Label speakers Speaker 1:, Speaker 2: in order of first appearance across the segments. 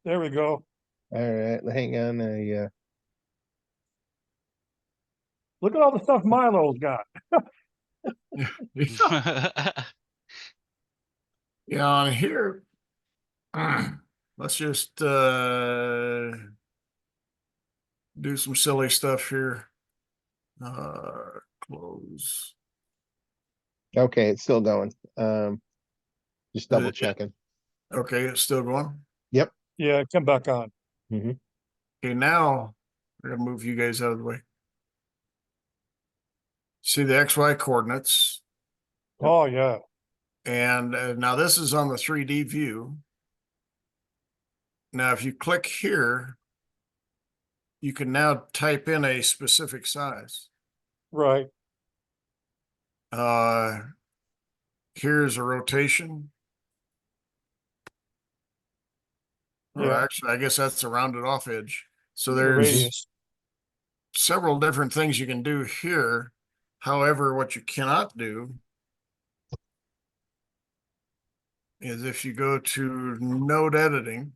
Speaker 1: There we go.
Speaker 2: All right, hang on.
Speaker 1: Look at all the stuff Milo's got.
Speaker 3: Yeah, on here, let's just do some silly stuff here. Close.
Speaker 2: Okay, it's still going. Just double checking.
Speaker 3: Okay, it's still going.
Speaker 2: Yep.
Speaker 1: Yeah, come back on.
Speaker 2: Mm-hmm.
Speaker 3: Okay, now I'm gonna move you guys out of the way. See the XY coordinates,
Speaker 1: Oh, yeah.
Speaker 3: and now this is on the 3D view. Now, if you click here, you can now type in a specific size.
Speaker 1: Right.
Speaker 3: Here's a rotation. Or
Speaker 1: Yeah.
Speaker 3: actually, I guess that's a rounded off edge. So
Speaker 1: The
Speaker 3: there's
Speaker 1: radius.
Speaker 3: several different things you can do here. However, what you cannot do is if you go to node editing,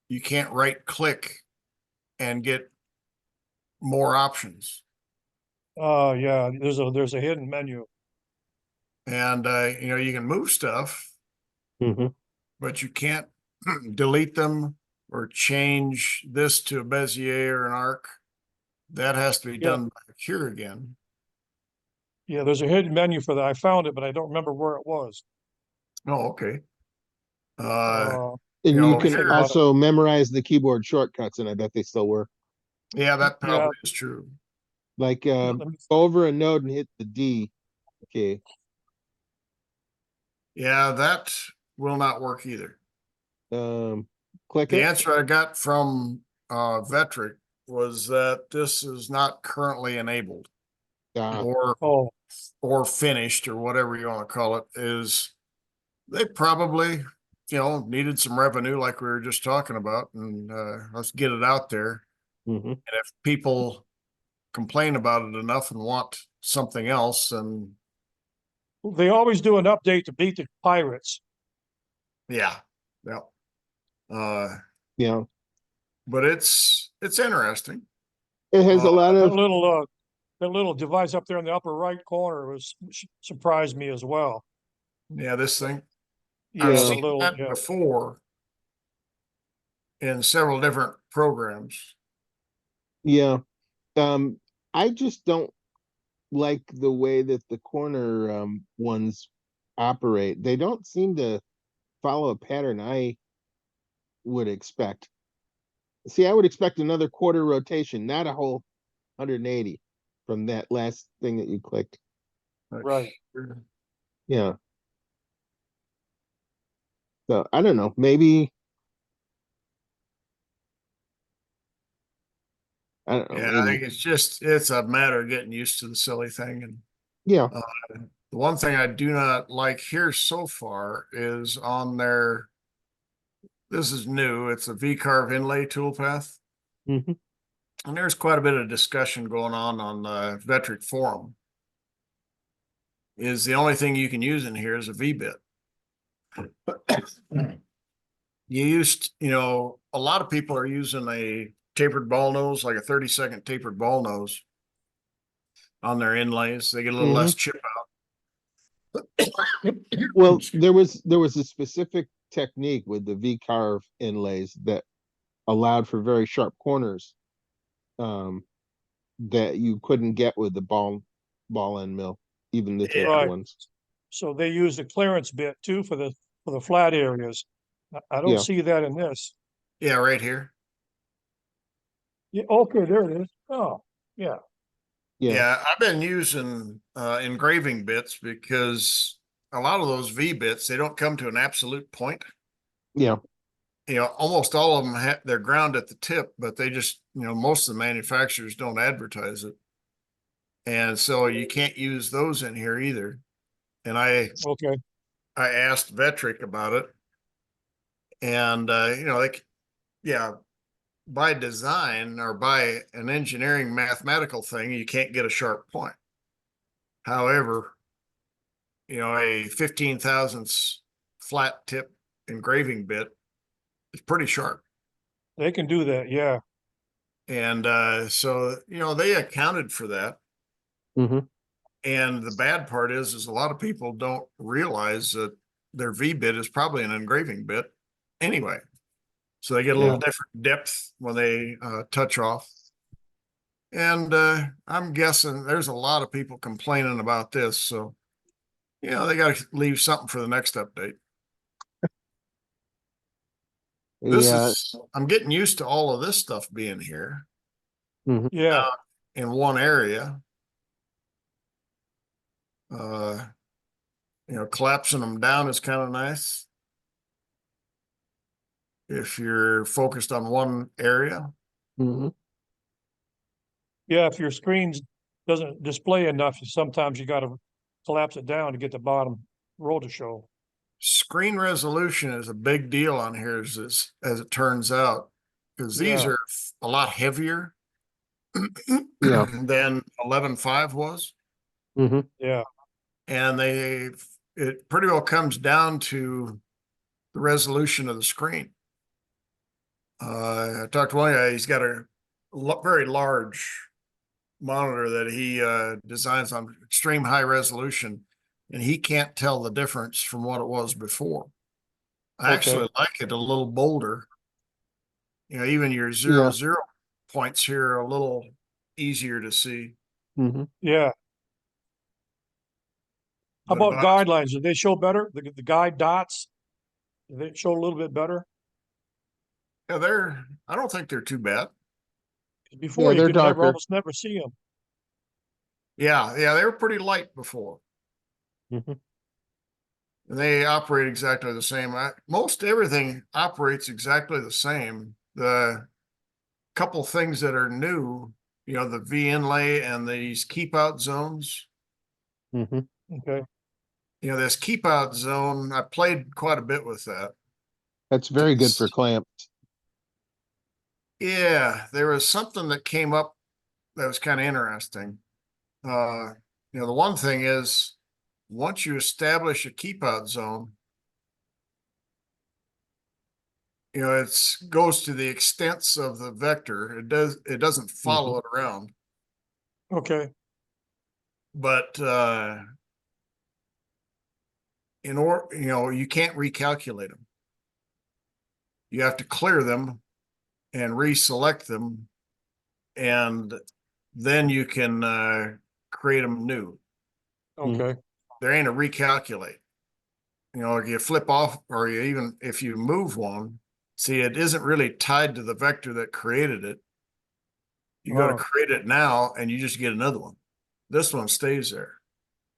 Speaker 3: you can't right click and get more options.
Speaker 1: Oh, yeah. There's a hidden menu.
Speaker 3: And you can move stuff,
Speaker 2: Mm-hmm.
Speaker 3: but you can't delete them or change this to a Bezier or an arc. That has to be done back here again.
Speaker 1: Yeah, there's a hidden menu for that. I found it, but I don't remember where it was.
Speaker 3: Oh, okay.
Speaker 1: Uh,
Speaker 2: And
Speaker 3: You
Speaker 2: you
Speaker 3: know,
Speaker 2: can
Speaker 3: here-
Speaker 2: also memorize the keyboard shortcuts, and I bet they still work.
Speaker 3: Yeah, that probably
Speaker 1: Yeah.
Speaker 3: is true.
Speaker 2: Like
Speaker 1: let
Speaker 2: go
Speaker 1: me-
Speaker 2: over a node and hit the D. Okay.
Speaker 3: Yeah, that will not work either.
Speaker 2: Click
Speaker 3: The
Speaker 2: it.
Speaker 3: answer I got from Vectric was that this is not currently enabled
Speaker 2: Ah,
Speaker 1: Oh,
Speaker 3: or finished or whatever you want to call it. Is they probably needed some revenue like we were just talking about, and let's get it out there.
Speaker 2: mhm.
Speaker 3: And if people complain about it enough and want something else, then
Speaker 1: they always do an update to beat the pirates.
Speaker 3: yeah.
Speaker 2: Yeah.
Speaker 3: But it's interesting.
Speaker 2: It has a lot of
Speaker 1: That little device up there in the upper right corner surprised me as well.
Speaker 3: Yeah, this thing.
Speaker 1: Yeah,
Speaker 3: I've
Speaker 1: the
Speaker 3: seen
Speaker 1: little,
Speaker 3: that
Speaker 1: yeah.
Speaker 3: before in several different programs.
Speaker 2: yeah. I just don't like the way that the corner ones operate. They don't seem to follow a pattern I would expect. See, I would expect another quarter rotation, not a whole 180 from that last thing that you clicked.
Speaker 1: Right.
Speaker 2: Yeah. So I don't know. Maybe I don't know.
Speaker 3: Yeah, I
Speaker 2: Maybe.
Speaker 3: think it's a matter of getting used to the silly thing. And
Speaker 2: Yeah.
Speaker 3: the one thing I do not like here so far is on their, this is new, it's a V-carve inlay toolpath.
Speaker 2: Mhm.
Speaker 3: And there's quite a bit of discussion going on the Vectric forum. Is the only thing you can use in here is a V-bit. A lot of people are using a tapered ball nose, like a 30-second tapered ball nose on their inlays. They get a little less chip out.
Speaker 2: Well, there was a specific technique with the V-carve inlays that allowed for very sharp corners that you couldn't get with the ball end mill, even the tapered
Speaker 1: Right.
Speaker 2: ones.
Speaker 1: So they use the clearance bit too for the flat areas. I don't
Speaker 2: Yeah.
Speaker 1: see that in this.
Speaker 3: Yeah, right here.
Speaker 1: Yeah, okay, there it is. Oh, yeah.
Speaker 3: Yeah, I've been using engraving bits because a lot of those V bits, they don't come to an absolute point.
Speaker 2: Yeah.
Speaker 3: Almost all of them they're ground at the tip, but they just, most of the manufacturers don't advertise it. And so you can't use those in here either. And I
Speaker 1: Okay.
Speaker 3: asked Vectric about it. And, by design or by an engineering mathematical thing, you can't get a sharp point. However, a 15 thousandths flat tip engraving bit it's pretty sharp.
Speaker 1: They can do that, yeah.
Speaker 3: And so, they accounted for that.
Speaker 2: Mhm.
Speaker 3: And the bad part is a lot of people don't realize that their V bit is probably an engraving bit anyway. So they get a little different depth when they touch off. And I'm guessing there's a lot of people complaining about this. So, they got to leave something for the next update.
Speaker 2: Yeah.
Speaker 3: I'm getting used to all of this stuff being here
Speaker 1: Yeah,
Speaker 3: in one area. Collapsing them down is kind of nice if you're focused on one area.
Speaker 2: Mhm.
Speaker 1: yeah, if your screen doesn't display enough, sometimes you gotta collapse it down to get the bottom row to show.
Speaker 3: Screen resolution is a big deal on here as it turns out, because these
Speaker 1: Yeah.
Speaker 3: are a lot heavier
Speaker 2: Yeah.
Speaker 3: than 11.5 was.
Speaker 2: Mhm.
Speaker 1: Yeah,
Speaker 3: And it pretty well comes down to the resolution of the screen. I talked to one guy, he's got a very large monitor that he designs on extreme high resolution, and he can't tell the difference from what it was before. I actually like it a little bolder. Even your
Speaker 2: Yeah.
Speaker 3: 0 points here are a little easier to see.
Speaker 2: Mhm.
Speaker 1: yeah. How
Speaker 3: But
Speaker 1: about guidelines? Do they show better? The guide dots, do they show a little bit better?
Speaker 3: yeah, I don't think they're too bad.
Speaker 1: Before
Speaker 2: Yeah,
Speaker 1: you
Speaker 2: they're
Speaker 1: could never,
Speaker 2: darker.
Speaker 1: almost never see them.
Speaker 3: Yeah, they were pretty light before.
Speaker 2: Mhm.
Speaker 3: And they operate exactly the same. Most everything operates exactly the same. The couple things that are new, the V inlay and these keep out zones.
Speaker 2: Mhm.
Speaker 1: Okay,
Speaker 3: This keep out zone, I played quite a bit with that.
Speaker 2: That's very good for clamps.
Speaker 3: Yeah, there was something that came up that was kind of interesting. The one thing is, once you establish a keep out zone, it goes to the extents of the vector. It doesn't follow it around.
Speaker 1: okay,
Speaker 3: But in order, you can't recalculate them. You have to clear them and reselect them, and then you can create them new.
Speaker 1: okay,
Speaker 3: There ain't a recalculate. If you flip off, or if you move one, see, it isn't really tied to the vector that created it. You go to
Speaker 1: wow,
Speaker 3: create it now, and you just get another one. This one stays there.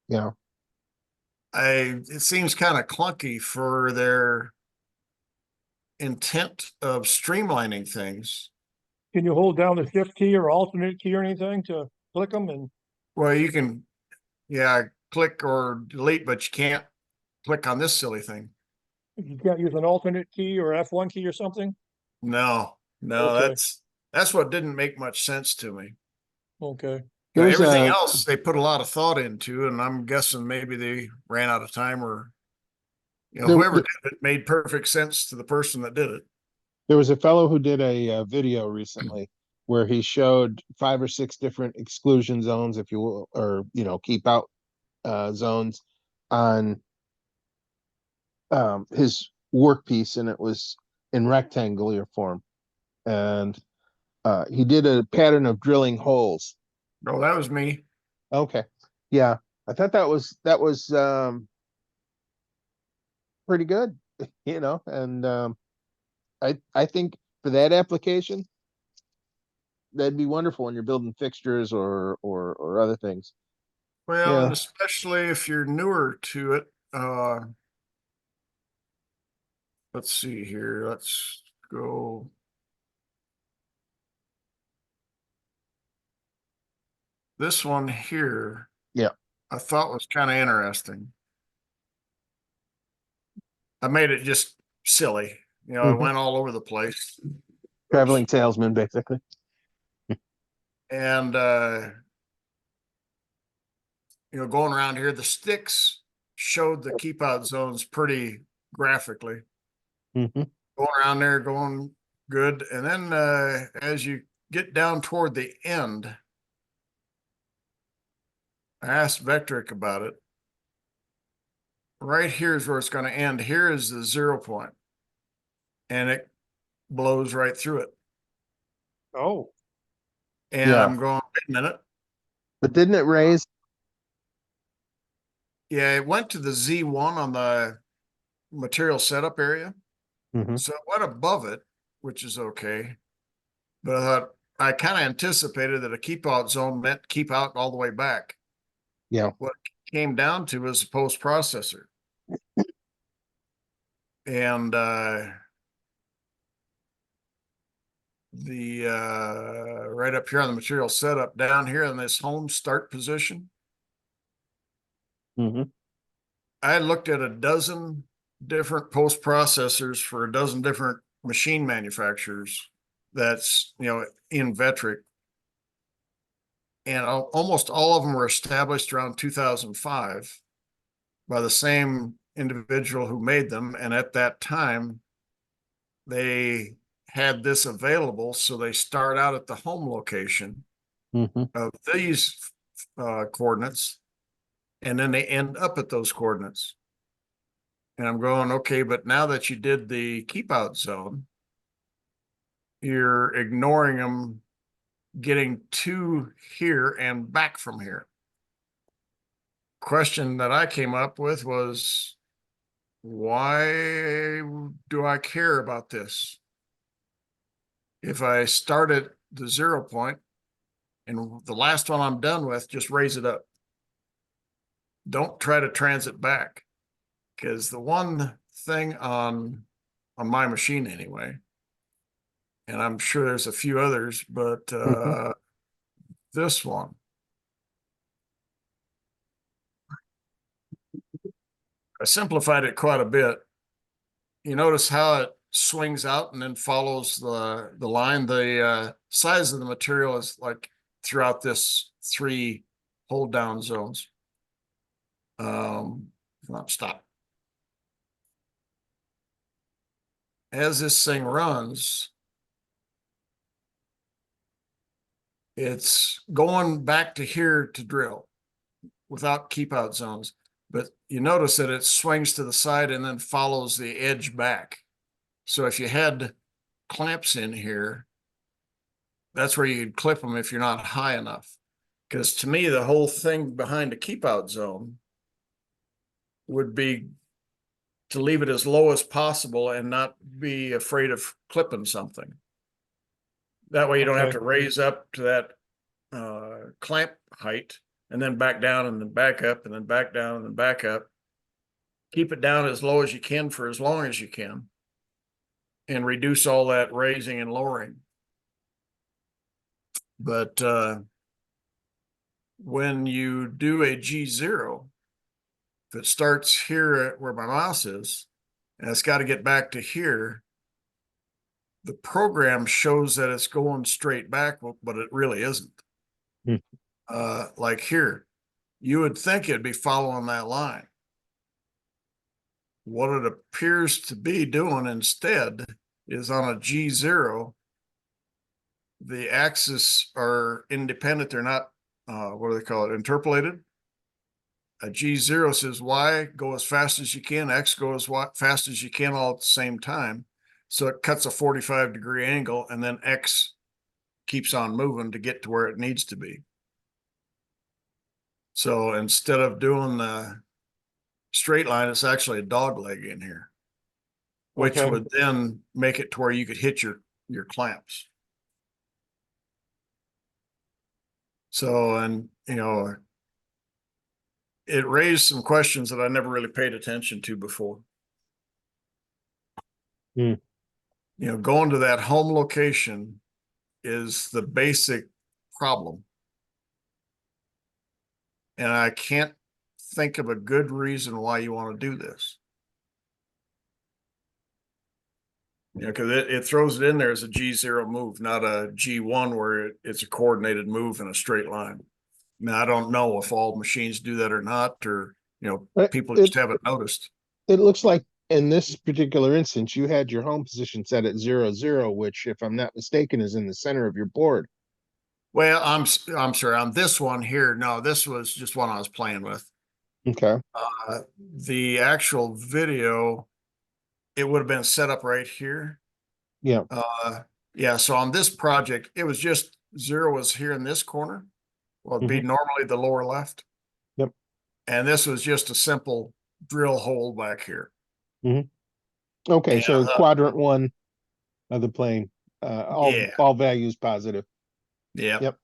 Speaker 2: Yeah.
Speaker 3: It seems kind of clunky for their intent of streamlining things.
Speaker 1: can you hold down the shift key or alternate key or anything to click them? And
Speaker 3: Well, you can, yeah, click or delete, but you can't click on this silly thing.
Speaker 1: you can't use an alternate key or F1 key or something?
Speaker 3: No,
Speaker 1: Okay,
Speaker 3: that's what didn't make much sense to me.
Speaker 1: okay,
Speaker 2: There's
Speaker 3: Everything
Speaker 2: a
Speaker 3: else they put a lot of thought into, and I'm guessing maybe they ran out of time, or
Speaker 2: there,
Speaker 3: whoever did it made perfect sense to the person that did it.
Speaker 2: there was a fellow who did a video recently where he showed 5 or 6 different exclusion zones, if you will, or keep out zones on his workpiece, and it was in rectangular form. And he did a pattern of drilling holes.
Speaker 3: Oh, that was me.
Speaker 2: Okay, yeah, I thought that was pretty good, and I think for that application, that'd be wonderful when you're building fixtures or other things.
Speaker 3: Well, and
Speaker 2: Yeah.
Speaker 3: especially if you're newer to it. Let's see here. Let's go. This one here,
Speaker 2: Yeah.
Speaker 3: I thought was kind of interesting. I made it just silly. It
Speaker 2: Mhm.
Speaker 3: went all over the place.
Speaker 2: Traveling
Speaker 3: Oops.
Speaker 2: salesman, basically.
Speaker 3: And going around here, the sticks showed the keep out zones pretty graphically.
Speaker 2: Mhm.
Speaker 3: going around there, going good. And then as you get down toward the end, I asked Vectric about it. Right here is where it's going to end. Here is the 0 point, and it blows right through it.
Speaker 1: Oh,
Speaker 3: And
Speaker 2: Yeah.
Speaker 3: I'm going, wait a minute.
Speaker 2: But didn't it raise?
Speaker 3: Yeah, it went to the Z1 on the material setup area.
Speaker 2: Mhm.
Speaker 3: So it went above it, which is okay. But I thought I kind of anticipated that a keep out zone meant keep out all the way back.
Speaker 2: Yeah.
Speaker 3: What it came down to was the post processor. And the right up here on the material setup, down here in this home start position,
Speaker 2: Mhm.
Speaker 3: I looked at a dozen different post processors for a dozen different machine manufacturers that's, in Vectric. And almost all of them were established around 2005 by the same individual who made them. And at that time, they had this available. So they start out at the home location
Speaker 2: Mhm.
Speaker 3: of these coordinates, and then they end up at those coordinates. And I'm going, okay, but now that you did the keep out zone, you're ignoring them getting to here and back from here. Question that I came up with was, why do I care about this? If I start at the 0 point and the last one I'm done with, just raise it up. Don't try to transit back, because the one thing on my machine anyway, and I'm sure there's a few others, but this one, I simplified it quite a bit. You notice how it swings out and then follows the line. The size of the material is like throughout this 3 hold down zones. Stop. As this thing runs, it's going back to here to drill without keep out zones. But you notice that it swings to the side and then follows the edge back. So if you had clamps in here, that's where you could clip them if you're not high enough. Because to me, the whole thing behind a keep out zone would be to leave it as low as possible and not be afraid of clipping something. That way you don't have
Speaker 1: Okay.
Speaker 3: to raise up to that clamp height and then back down and then back up and then back down and then back up. Keep it down as low as you can for as long as you can and reduce all that raising and lowering. But when you do a G0, if it starts here at where my mouse is, and it's got to get back to here, the program shows that it's going straight back, but it really isn't.
Speaker 2: Hmm.
Speaker 3: Like here, you would think it'd be following that line. What it appears to be doing instead is on a G0, the axes are independent. They're not, what do they call it, interpolated. A G0 says Y, go as fast as you can, X, go as fast as you can, all at the same time. So it cuts a 45-degree angle, and then X keeps on moving to get to where it needs to be. So instead of doing the straight line, it's actually a dog leg in here, which
Speaker 1: Okay.
Speaker 3: would then make it to where you could hit your clamps. So, and it raised some questions that I never really paid attention to before.
Speaker 2: Hmm.
Speaker 3: Going to that home location is the basic problem. And I can't think of a good reason why you want to do this. Because it throws it in there as a G0 move, not a G1 where it's a coordinated move in a straight line. Now, I don't know if all machines do that or not, or
Speaker 2: But
Speaker 3: people just haven't noticed.
Speaker 2: it looks like in this particular instance, you had your home position set at 0, 0, which if I'm not mistaken, is in the center of your board.
Speaker 3: Well, I'm sorry, on this one here, no, this was just one I was playing with.
Speaker 2: Okay.
Speaker 3: The actual video, it would have been set up right here.
Speaker 2: Yeah.
Speaker 3: Yeah, so on this project, it was just 0 was here in this corner. Well, it'd be normally the lower left.
Speaker 2: Yep.
Speaker 3: And this was just a simple drill hole back here.
Speaker 2: Okay,
Speaker 3: And,
Speaker 2: so quadrant 1 of the plane,
Speaker 3: Yeah.
Speaker 2: all values positive.
Speaker 3: Yeah.
Speaker 2: Yep.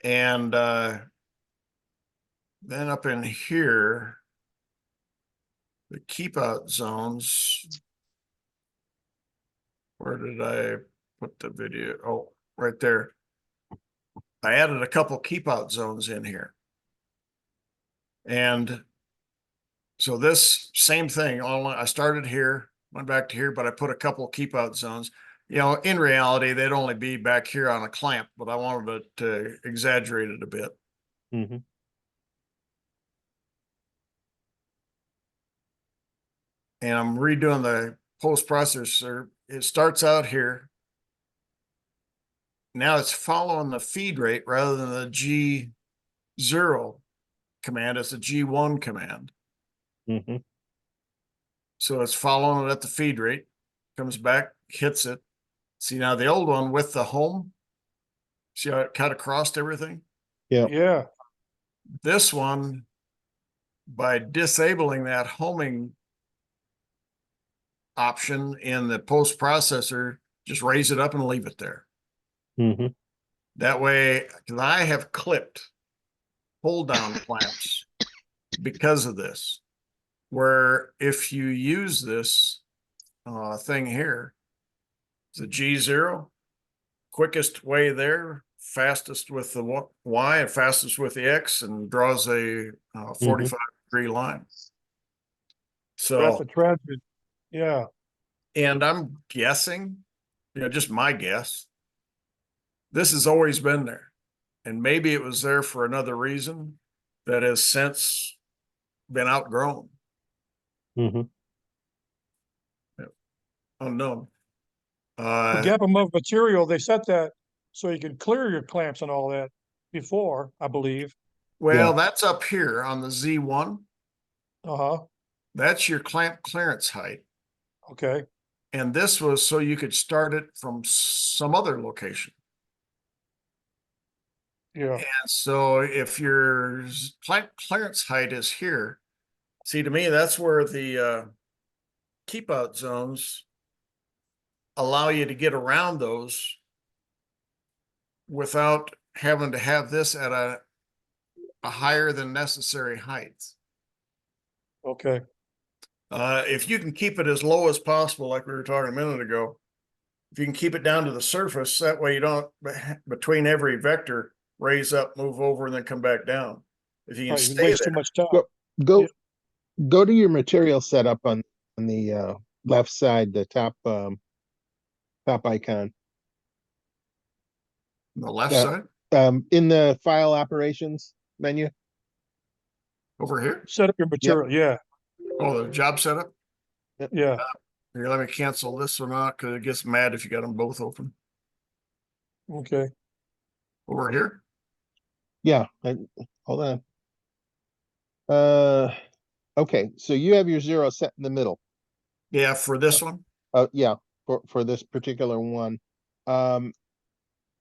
Speaker 3: And then up in here, the keep out zones. Where did I put the video? Oh, right there. I added a couple keep out zones in here. And so this same thing, I started here, went back to here, but I put a couple keep out zones. You know, in reality, they'd only be back here on a clamp, but I wanted it to exaggerate it a bit. And I'm redoing the post processor. It starts out here. Now it's following the feed rate rather than the G0 command. It's a G1 command. So it's following it at the feed rate, comes back, hits it. See, now the old one with the home, see how it cut across everything?
Speaker 1: Yeah.
Speaker 3: This one, by disabling that homing option in the post processor, just raise it up and leave it there. That way, because I have clipped pull down clamps because of this, where if you use this thing here, the G0, quickest way there, fastest with the Y and fastest with the X, and draws a 45-degree line. So
Speaker 1: That's a tragedy. Yeah.
Speaker 3: And I'm guessing, you know, just my guess, this has always been there. And maybe it was there for another reason that has since been outgrown. Unknown.
Speaker 1: The gap above material, they set that so you can clear your clamps and all that before, I believe.
Speaker 3: Well, that's up here on the Z1. That's your clamp clearance height.
Speaker 1: Okay.
Speaker 3: And this was so you could start it from some other location.
Speaker 1: Yeah.
Speaker 3: And so if your clamp clearance height is here, see, to me, that's where the keep out zones allow you to get around those without having to have this at a higher than necessary height.
Speaker 1: Okay.
Speaker 3: If you can keep it as low as possible, like we were talking a minute ago, if you can keep it down to the surface, that way you don't, between every vector, raise up, move over, and then come back down. If you can
Speaker 1: Right, you
Speaker 3: stay
Speaker 1: waste
Speaker 3: there,
Speaker 1: too much time.
Speaker 2: Go to your material setup on the left side, the top icon.
Speaker 3: on the left side,
Speaker 2: In the file operations menu.
Speaker 3: over here.
Speaker 1: Set up your material. Yeah.
Speaker 3: Oh, the job setup.
Speaker 1: Yeah.
Speaker 3: Here, let me cancel this one out because it gets mad if you got them both open.
Speaker 1: Okay.
Speaker 3: Over here.
Speaker 2: Yeah. Hold on. Okay, so you have your 0 set in the middle.
Speaker 3: Yeah, for this one.
Speaker 2: Yeah, for this particular one.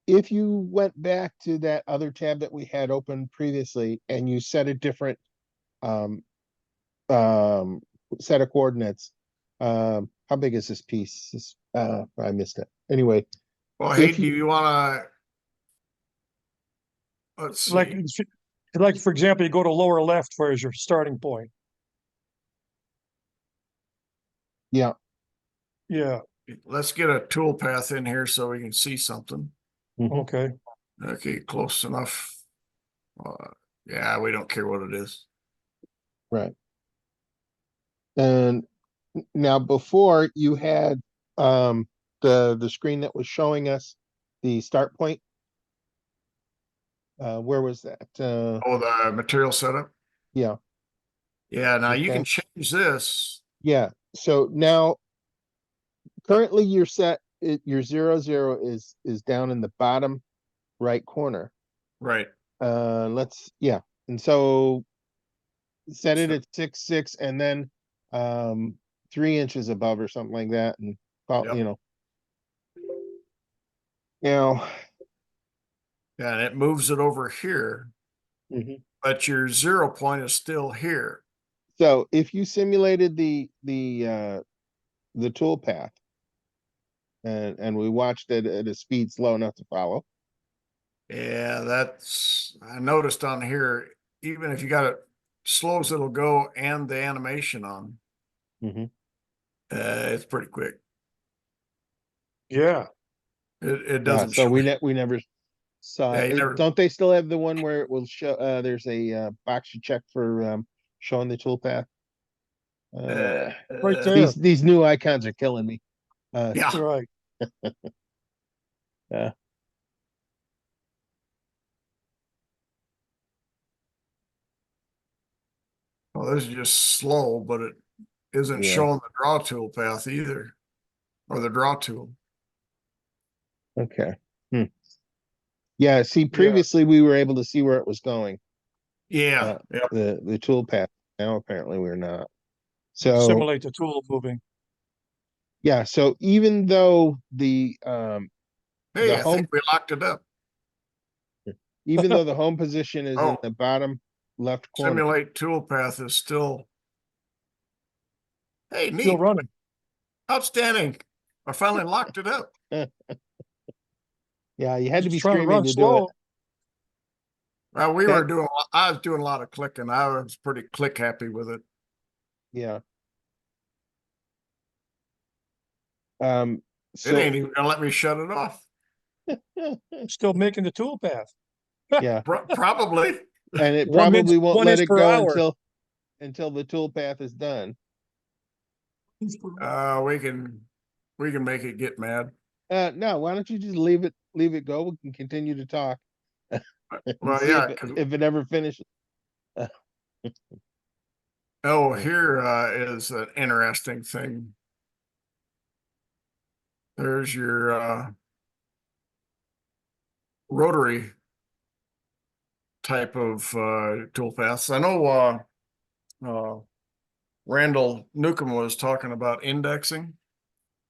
Speaker 2: If you went back to that other tab that we had open previously and you set a different set of coordinates, how big is this piece? I missed it. Anyway.
Speaker 3: Well, hey, do you want to? Let's see.
Speaker 1: Like, for example, you go to lower left where is your starting point.
Speaker 2: Yeah.
Speaker 1: Yeah.
Speaker 3: Let's get a toolpath in here so we can see something.
Speaker 1: Okay.
Speaker 3: Okay, close enough. Yeah, we don't care what it is.
Speaker 2: Right. And now before you had the screen that was showing us the start point. Where was that?
Speaker 3: Oh, the material setup.
Speaker 2: Yeah.
Speaker 3: Yeah. Now you
Speaker 2: Okay.
Speaker 3: can change this.
Speaker 2: Yeah. So now currently you're set, your 0, 0 is down in the bottom right corner.
Speaker 3: Right.
Speaker 2: Yeah. And so set it
Speaker 3: So-
Speaker 2: at 6, 6 and then, 3 inches above or something like that. And,
Speaker 3: Yep.
Speaker 2: now,
Speaker 3: Yeah, and it moves it over here,
Speaker 2: mhm.
Speaker 3: but your 0 point is still here.
Speaker 2: So if you simulated the tool path and we watched it at a speed slow enough to follow.
Speaker 3: Yeah, I noticed on here, even if you got it slow as it'll go and the animation on,
Speaker 2: Mhm.
Speaker 3: it's pretty quick.
Speaker 1: Yeah,
Speaker 3: It
Speaker 2: Yeah,
Speaker 3: doesn't
Speaker 2: so
Speaker 3: show.
Speaker 2: we never saw
Speaker 3: Yeah, you
Speaker 2: it.
Speaker 3: never.
Speaker 2: Don't they still have the one where it will show, there's a box you check for showing the tool path?
Speaker 1: right
Speaker 3: Uh,
Speaker 1: there.
Speaker 2: These new icons are killing me.
Speaker 3: yeah.
Speaker 1: Right.
Speaker 2: Yeah.
Speaker 3: Well, this is just slow, but it isn't
Speaker 2: Yeah.
Speaker 3: showing the draw tool path either, or the draw tool.
Speaker 2: Okay. Yeah, see,
Speaker 1: Yeah.
Speaker 2: previously we were able to see where it was going,
Speaker 3: Yeah. Yep.
Speaker 2: the tool path. Now apparently we're not. So
Speaker 1: Simulate the tool moving.
Speaker 2: yeah, so even though the
Speaker 3: Hey, I
Speaker 2: home
Speaker 3: think we locked it up.
Speaker 2: even though the home position is in
Speaker 3: Oh,
Speaker 2: the bottom left corner.
Speaker 3: simulate tool path is still. Hey,
Speaker 1: Still
Speaker 3: neat.
Speaker 1: running.
Speaker 3: Outstanding. I finally locked it up.
Speaker 2: Yeah, you had to
Speaker 1: Just
Speaker 2: be
Speaker 1: trying to
Speaker 2: screaming
Speaker 1: run
Speaker 2: to do it.
Speaker 1: slow.
Speaker 3: Well, we
Speaker 2: That-
Speaker 3: were doing, I was doing a lot of clicking. I was pretty click happy with it.
Speaker 2: Yeah.
Speaker 3: It
Speaker 2: So
Speaker 3: ain't even gonna let me shut it off.
Speaker 1: Still making the tool path.
Speaker 2: yeah,
Speaker 3: Probably.
Speaker 2: and it
Speaker 1: 1
Speaker 2: probably
Speaker 1: inch,
Speaker 2: won't
Speaker 1: 1
Speaker 2: let
Speaker 1: inch
Speaker 2: it
Speaker 1: per
Speaker 2: go
Speaker 1: hour.
Speaker 2: until the tool path is done.
Speaker 3: We can make it get mad.
Speaker 2: No, why don't you just leave it go? We can continue to talk and
Speaker 3: Well,
Speaker 2: see
Speaker 3: yeah, because
Speaker 2: if it ever finishes.
Speaker 3: here is an interesting thing. There's your rotary type of tool paths. I know uh, Randall Newcomb was talking about indexing,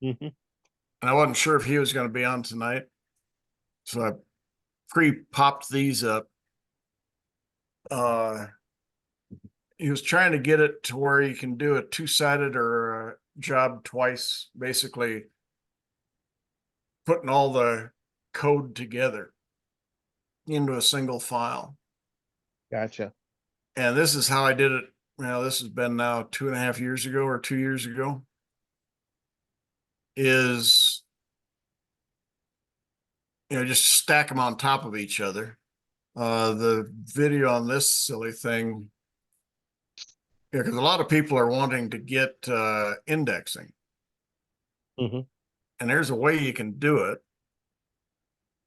Speaker 2: Mhm.
Speaker 3: and I wasn't sure if he was going to be on tonight, so I pre-popped these up. He was trying to get it to where you can do a two-sided or a job twice, basically putting all the code together into a single file.
Speaker 2: Gotcha.
Speaker 3: And this is how I did it. This has been now 2.5 years ago or 2 years ago. Is just stack them on top of each other. The video on this silly thing, because a lot of people are wanting to get indexing,
Speaker 2: Mhm.
Speaker 3: and there's a way you can do it,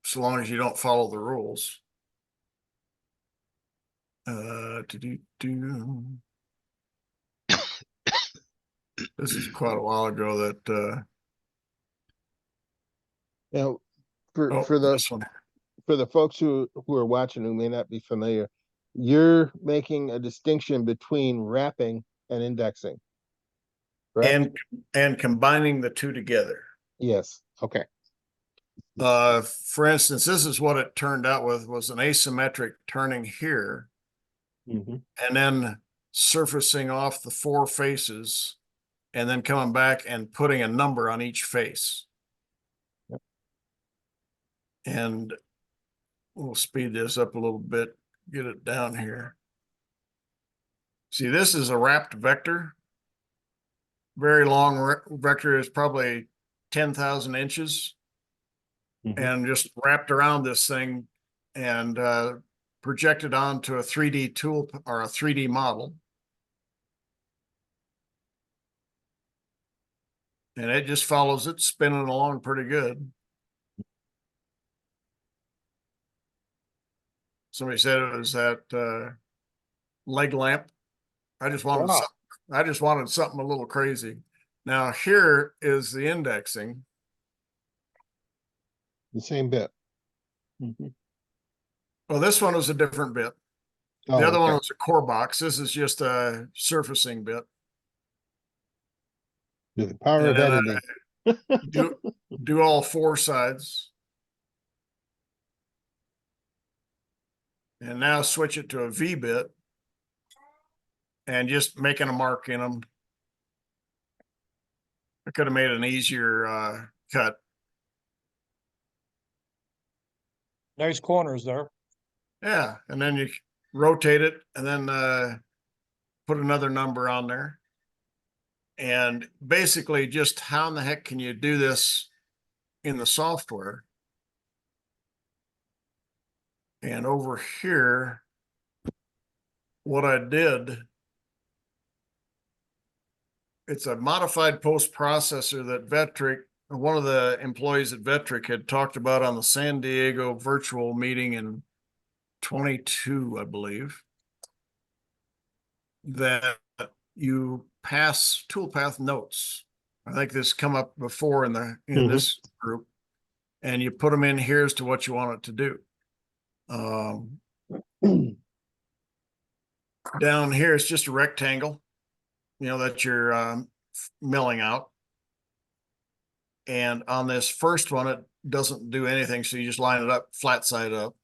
Speaker 3: so long as you don't follow the rules. This is quite a while ago that
Speaker 2: Now, for
Speaker 3: this one.
Speaker 2: the folks who are watching who may not be familiar, you're making a distinction between wrapping and indexing, correct?
Speaker 3: And combining the two together.
Speaker 2: Yes. Okay.
Speaker 3: For instance, this is what it turned out with, was an asymmetric turning here
Speaker 2: Mhm.
Speaker 3: and then surfacing off the 4 faces and then coming back and putting a number on each face.
Speaker 2: Yep.
Speaker 3: And we'll speed this up a little bit, get it down here. See, this is a wrapped vector. Very long vector, is probably 10,000 inches.
Speaker 2: Mhm.
Speaker 3: And just wrapped around this thing and projected onto a 3D tool or a 3D model. And it just follows it, spinning along pretty good. Somebody said it was that leg lamp. I just wanted
Speaker 1: Wow.
Speaker 3: something. I just wanted something a little crazy. Now here is the indexing.
Speaker 2: The same bit. Mhm.
Speaker 3: Well, this one was a different bit.
Speaker 2: Oh,
Speaker 3: The other one
Speaker 2: okay.
Speaker 3: was a core box. This is just a surfacing bit.
Speaker 2: The power of
Speaker 3: And then
Speaker 2: editing.
Speaker 3: do all four sides. And now switch it to a V bit and just making a mark in them. I could have made an easier cut.
Speaker 1: Nice corners there.
Speaker 3: Yeah, and then you rotate it and then put another number on there. And basically just how in the heck can you do this in the software? And over here, what I did, it's a modified post processor that Vectric, one of the employees at Vectric had talked about on the San Diego virtual meeting in 22, I believe, that you pass toolpath notes. I think this come up before in this group, and you put them in here as to what you want it to do. Down here, it's just a rectangle, that you're milling out. And on this first one, it doesn't do anything. So you just line it up flat side up.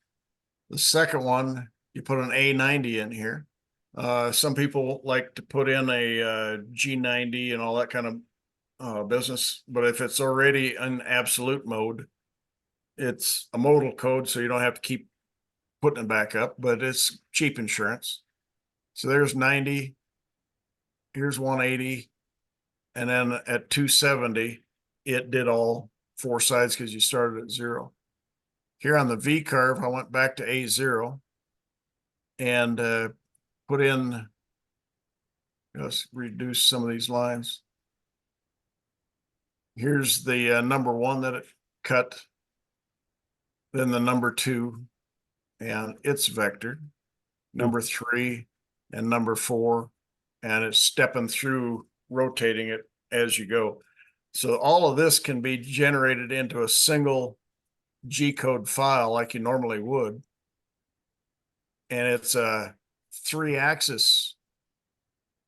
Speaker 3: The second one, you put an A90 in here. Some people like to put in a G90 and all that kind of business. But if it's already in absolute mode, it's a modal code. So you don't have to keep putting it back up, but it's cheap insurance. So there's 90. Here's 180. And then at 270, it did all four sides because you started at 0. Here on the V curve, I went back to A0 and put in, let's reduce some of these lines. Here's the number 1 that it cut, then the number 2, and it's vectored, number 3 and number 4, and it's stepping through, rotating it as you go. So all of this can be generated into a single G-code file like you normally would. And it's a 3-axis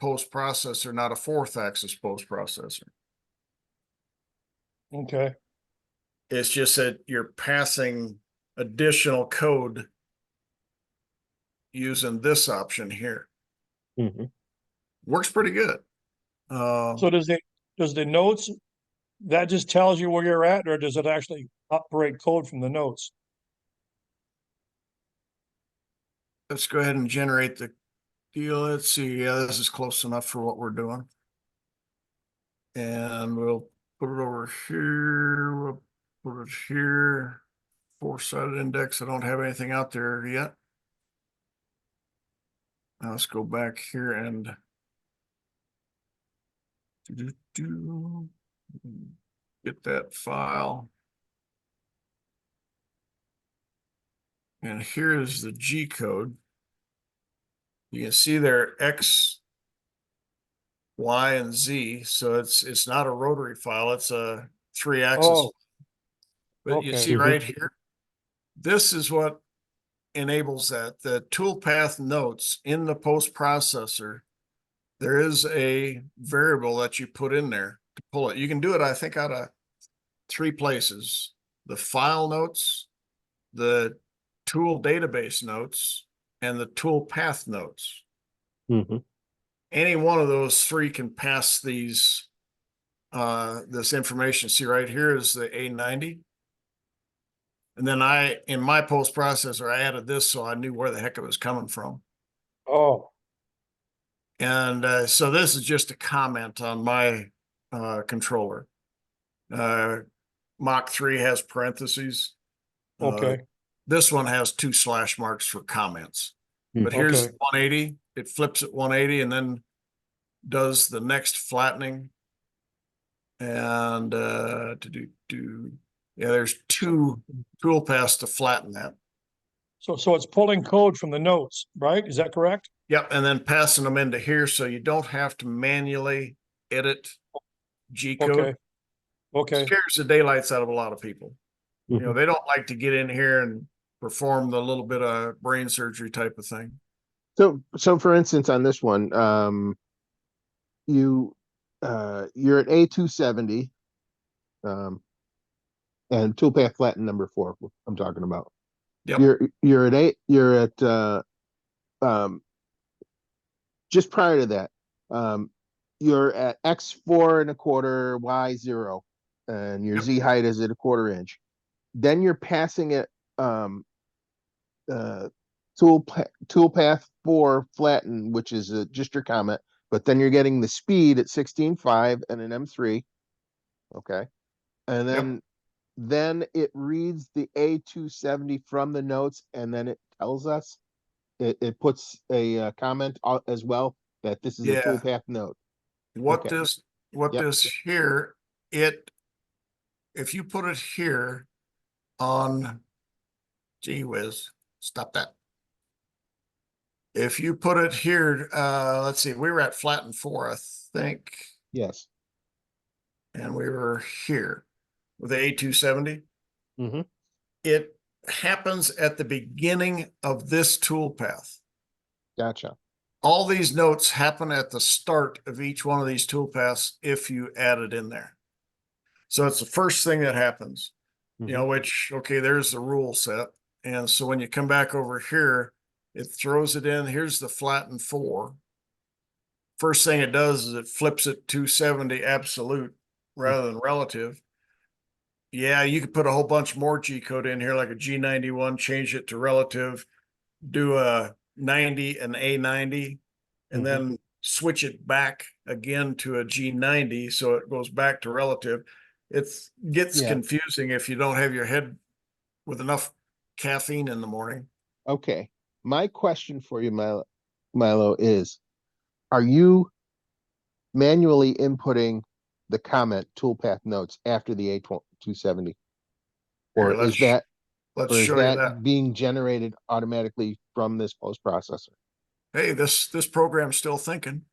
Speaker 3: post processor, not a 4th-axis post processor.
Speaker 1: Okay.
Speaker 3: It's just that you're passing additional code using this option here. Works pretty good.
Speaker 1: So does the notes, that just tells you where you're at, or does it actually operate code from the notes?
Speaker 3: Let's go ahead and generate the deal. Let's see. Yeah, this is close enough for what we're doing. And we'll put it over here. We'll put it here. 4-sided index. I don't have anything out there yet. Now let's go back here and get that file. And here is the G code. You can see there X, Y, and Z. So it's not a rotary file, it's a 3-axis.
Speaker 1: Oh,
Speaker 3: But you
Speaker 1: okay.
Speaker 3: see right here, this is what enables that. The toolpath notes in the post processor, there is a variable that you put in there to pull it. You can do it, I think, out of 3 places: the file notes, the tool database notes, and the tool path notes. Any one of those 3 can pass these this information. See right here is the A90. And then in my post processor, I added this so I knew where the heck it was coming from.
Speaker 1: Oh,
Speaker 3: And so this is just a comment on my controller. Mach 3 has parentheses.
Speaker 1: okay.
Speaker 3: This one has 2 slash marks for comments. But here's
Speaker 1: Okay.
Speaker 3: 180. It flips at 180 and then does the next flattening. And yeah, there's 2 tool paths to flatten that.
Speaker 1: So it's pulling code from the notes, right? Is that correct?
Speaker 3: Yep, and then passing them into here so you don't have to manually edit G
Speaker 1: Okay,
Speaker 3: code.
Speaker 1: okay,
Speaker 3: Scares the daylights out of a lot of people. You know,
Speaker 2: Mhm.
Speaker 3: they don't like to get in here and perform the little bit of brain surgery type of thing.
Speaker 2: So for instance, on this one, you you're at A270, um, and toolpath flatten number 4. I'm talking about.
Speaker 3: Yep.
Speaker 2: You're at eight. You're at um, just prior to that. You're at X4 1/4, Y0, and your
Speaker 3: Yep.
Speaker 2: Z height is at 1/4 inch. Then you're passing it uh, toolpath 4 flatten, which is just your comment, but then you're getting the speed at 16.5 and an M3. Okay. And
Speaker 3: Yep.
Speaker 2: then it reads the A270 from the notes, and then it tells us, it puts a comment as well that this is a
Speaker 3: Yeah.
Speaker 2: toolpath note.
Speaker 3: What
Speaker 2: Okay. Yep.
Speaker 3: this here, if you put it here on, gee whiz, stop that. If you put it here, let's see, we were at flatten 4, I think,
Speaker 2: Yes.
Speaker 3: and we were here with the A270.
Speaker 2: Mm-hmm.
Speaker 3: It happens at the beginning of this toolpath.
Speaker 2: Gotcha.
Speaker 3: All these notes happen at the start of each one of these toolpaths if you add it in there. So it's the first thing that happens, you know, which, okay, there's the rule set. And so when you come back over here, it throws it in. Here's the flatten 4. First thing it does is it flips it 270 absolute rather than relative. Yeah, you could put a whole bunch more G code in here, like a G91, change it to relative, do a 90 and A90, and then switch it back again to a G90 so it goes back to relative. It gets
Speaker 2: Yeah.
Speaker 3: confusing if you don't have your head with enough caffeine in the morning.
Speaker 2: Okay. My question for you, Milo, is, are you manually inputting the comment toolpath notes after the A270?
Speaker 3: Here,
Speaker 2: Or is that
Speaker 3: let's show you that.
Speaker 2: being generated automatically from this post processor?
Speaker 3: Hey, this program's still thinking.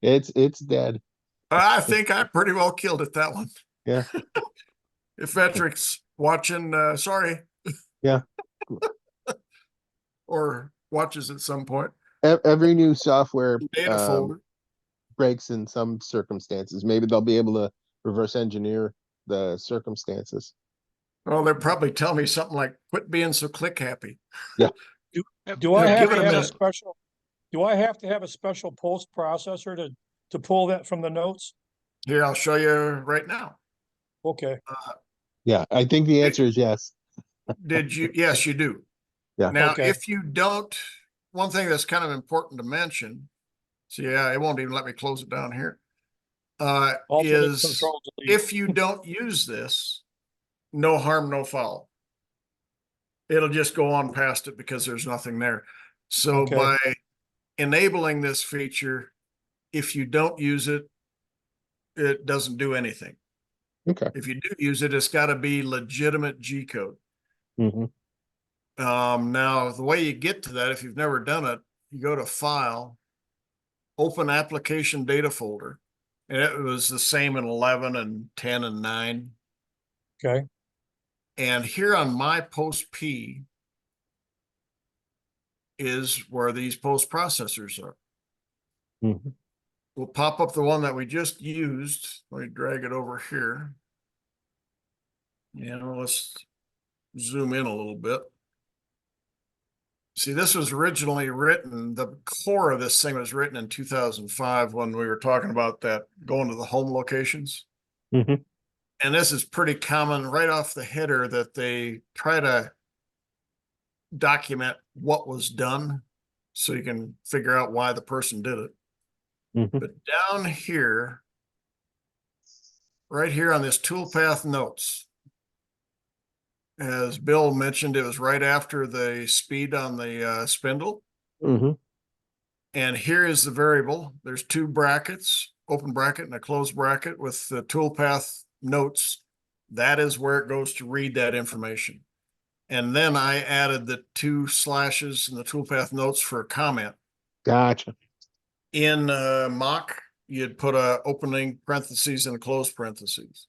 Speaker 2: It's dead.
Speaker 3: I think I pretty well killed it, that one.
Speaker 2: Yeah.
Speaker 3: If Vectric's watching, sorry,
Speaker 2: Yeah.
Speaker 3: or watches at some point.
Speaker 2: Every new software
Speaker 3: Data folder.
Speaker 2: breaks in some circumstances. Maybe they'll be able to reverse engineer the circumstances.
Speaker 3: Well, they're probably telling me something like, quit being so click happy.
Speaker 2: Yeah.
Speaker 1: do I have
Speaker 3: Give it
Speaker 1: to
Speaker 3: a
Speaker 1: have a
Speaker 3: minute.
Speaker 1: special, do I have to have a special post processor to pull that from the notes?
Speaker 3: Here, I'll show you right now.
Speaker 1: Okay,
Speaker 2: Yeah. I think the answer is yes.
Speaker 3: Did you? Yes, you do.
Speaker 2: Yeah.
Speaker 3: Now,
Speaker 1: Okay.
Speaker 3: if you don't, one thing that's kind of important to mention, so yeah, it won't even let me close it down here,
Speaker 1: alternate
Speaker 3: is
Speaker 1: control delete.
Speaker 3: if you don't use this, no harm, no foul. It'll just go on past it because there's nothing there. So
Speaker 1: Okay.
Speaker 3: by enabling this feature, if you don't use it, it doesn't do anything.
Speaker 2: Okay.
Speaker 3: If you do use it, it's got to be legitimate G code.
Speaker 2: Mm-hmm.
Speaker 3: Now, the way you get to that, if you've never done it, you go to File, Open Application Data Folder, and it was the same in 11 and 10 and 9.
Speaker 1: Okay.
Speaker 3: And here on My Post P is where these post processors are.
Speaker 2: Mm-hmm.
Speaker 3: We'll pop up the one that we just used. Let me drag it over here. And let's zoom in a little bit. See, this was originally written, the core of this thing was written in 2005 when we were talking about that going to the home locations.
Speaker 2: Mm-hmm.
Speaker 3: And this is pretty common right off the header that they try to document what was done so you can figure out why the person did it.
Speaker 2: Mm-hmm.
Speaker 3: But down here, right here on this toolpath notes, as Bill mentioned, it was right after the speed on the spindle.
Speaker 2: Mm-hmm.
Speaker 3: And here is the variable. There's 2 brackets, open bracket and a closed bracket with the toolpath notes. That is where it goes to read that information. And then I added the 2 slashes in the toolpath notes for a comment.
Speaker 2: Gotcha.
Speaker 3: In Mach, you'd put a opening parentheses and a close parentheses.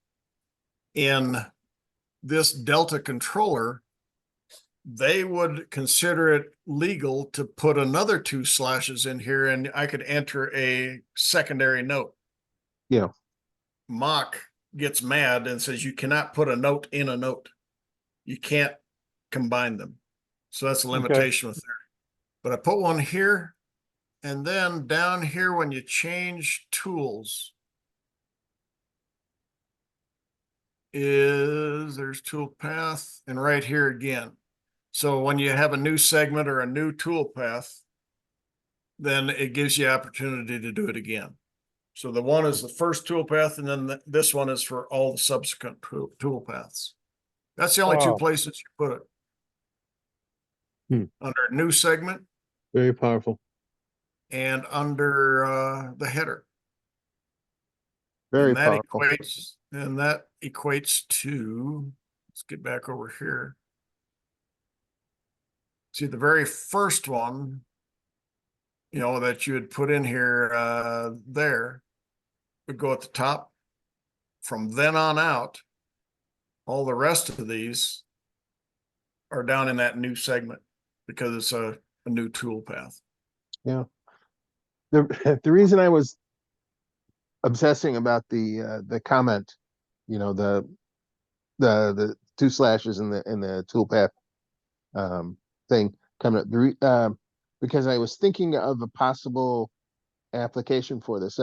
Speaker 3: In this Delta controller, they would consider it legal to put another 2 slashes in here, and I could enter a secondary note.
Speaker 2: Yeah.
Speaker 3: Mach gets mad and says you cannot put a note in a note. You can't combine them. So that's a limitation with there. But I put one here, and then down here when you change tools there's tool path, and right here again. So when you have a new segment or a new tool path, then it gives you opportunity to do it again. So the one is the first tool path, and then this one is for all the subsequent tool paths. That's the only 2
Speaker 1: Wow.
Speaker 3: places you put it. Under new segment.
Speaker 2: Very powerful.
Speaker 3: And under the header.
Speaker 2: Very
Speaker 3: and that
Speaker 2: powerful.
Speaker 3: equates to, let's get back over here. See, the very first one, that you would put in here, there would go at the top. From then on out, all the rest of these are down in that new segment because it's a new tool path.
Speaker 2: Yeah. The reason I was obsessing about the comment, the 2 slashes in the toolpath thing coming up, because I was thinking of a possible application for this.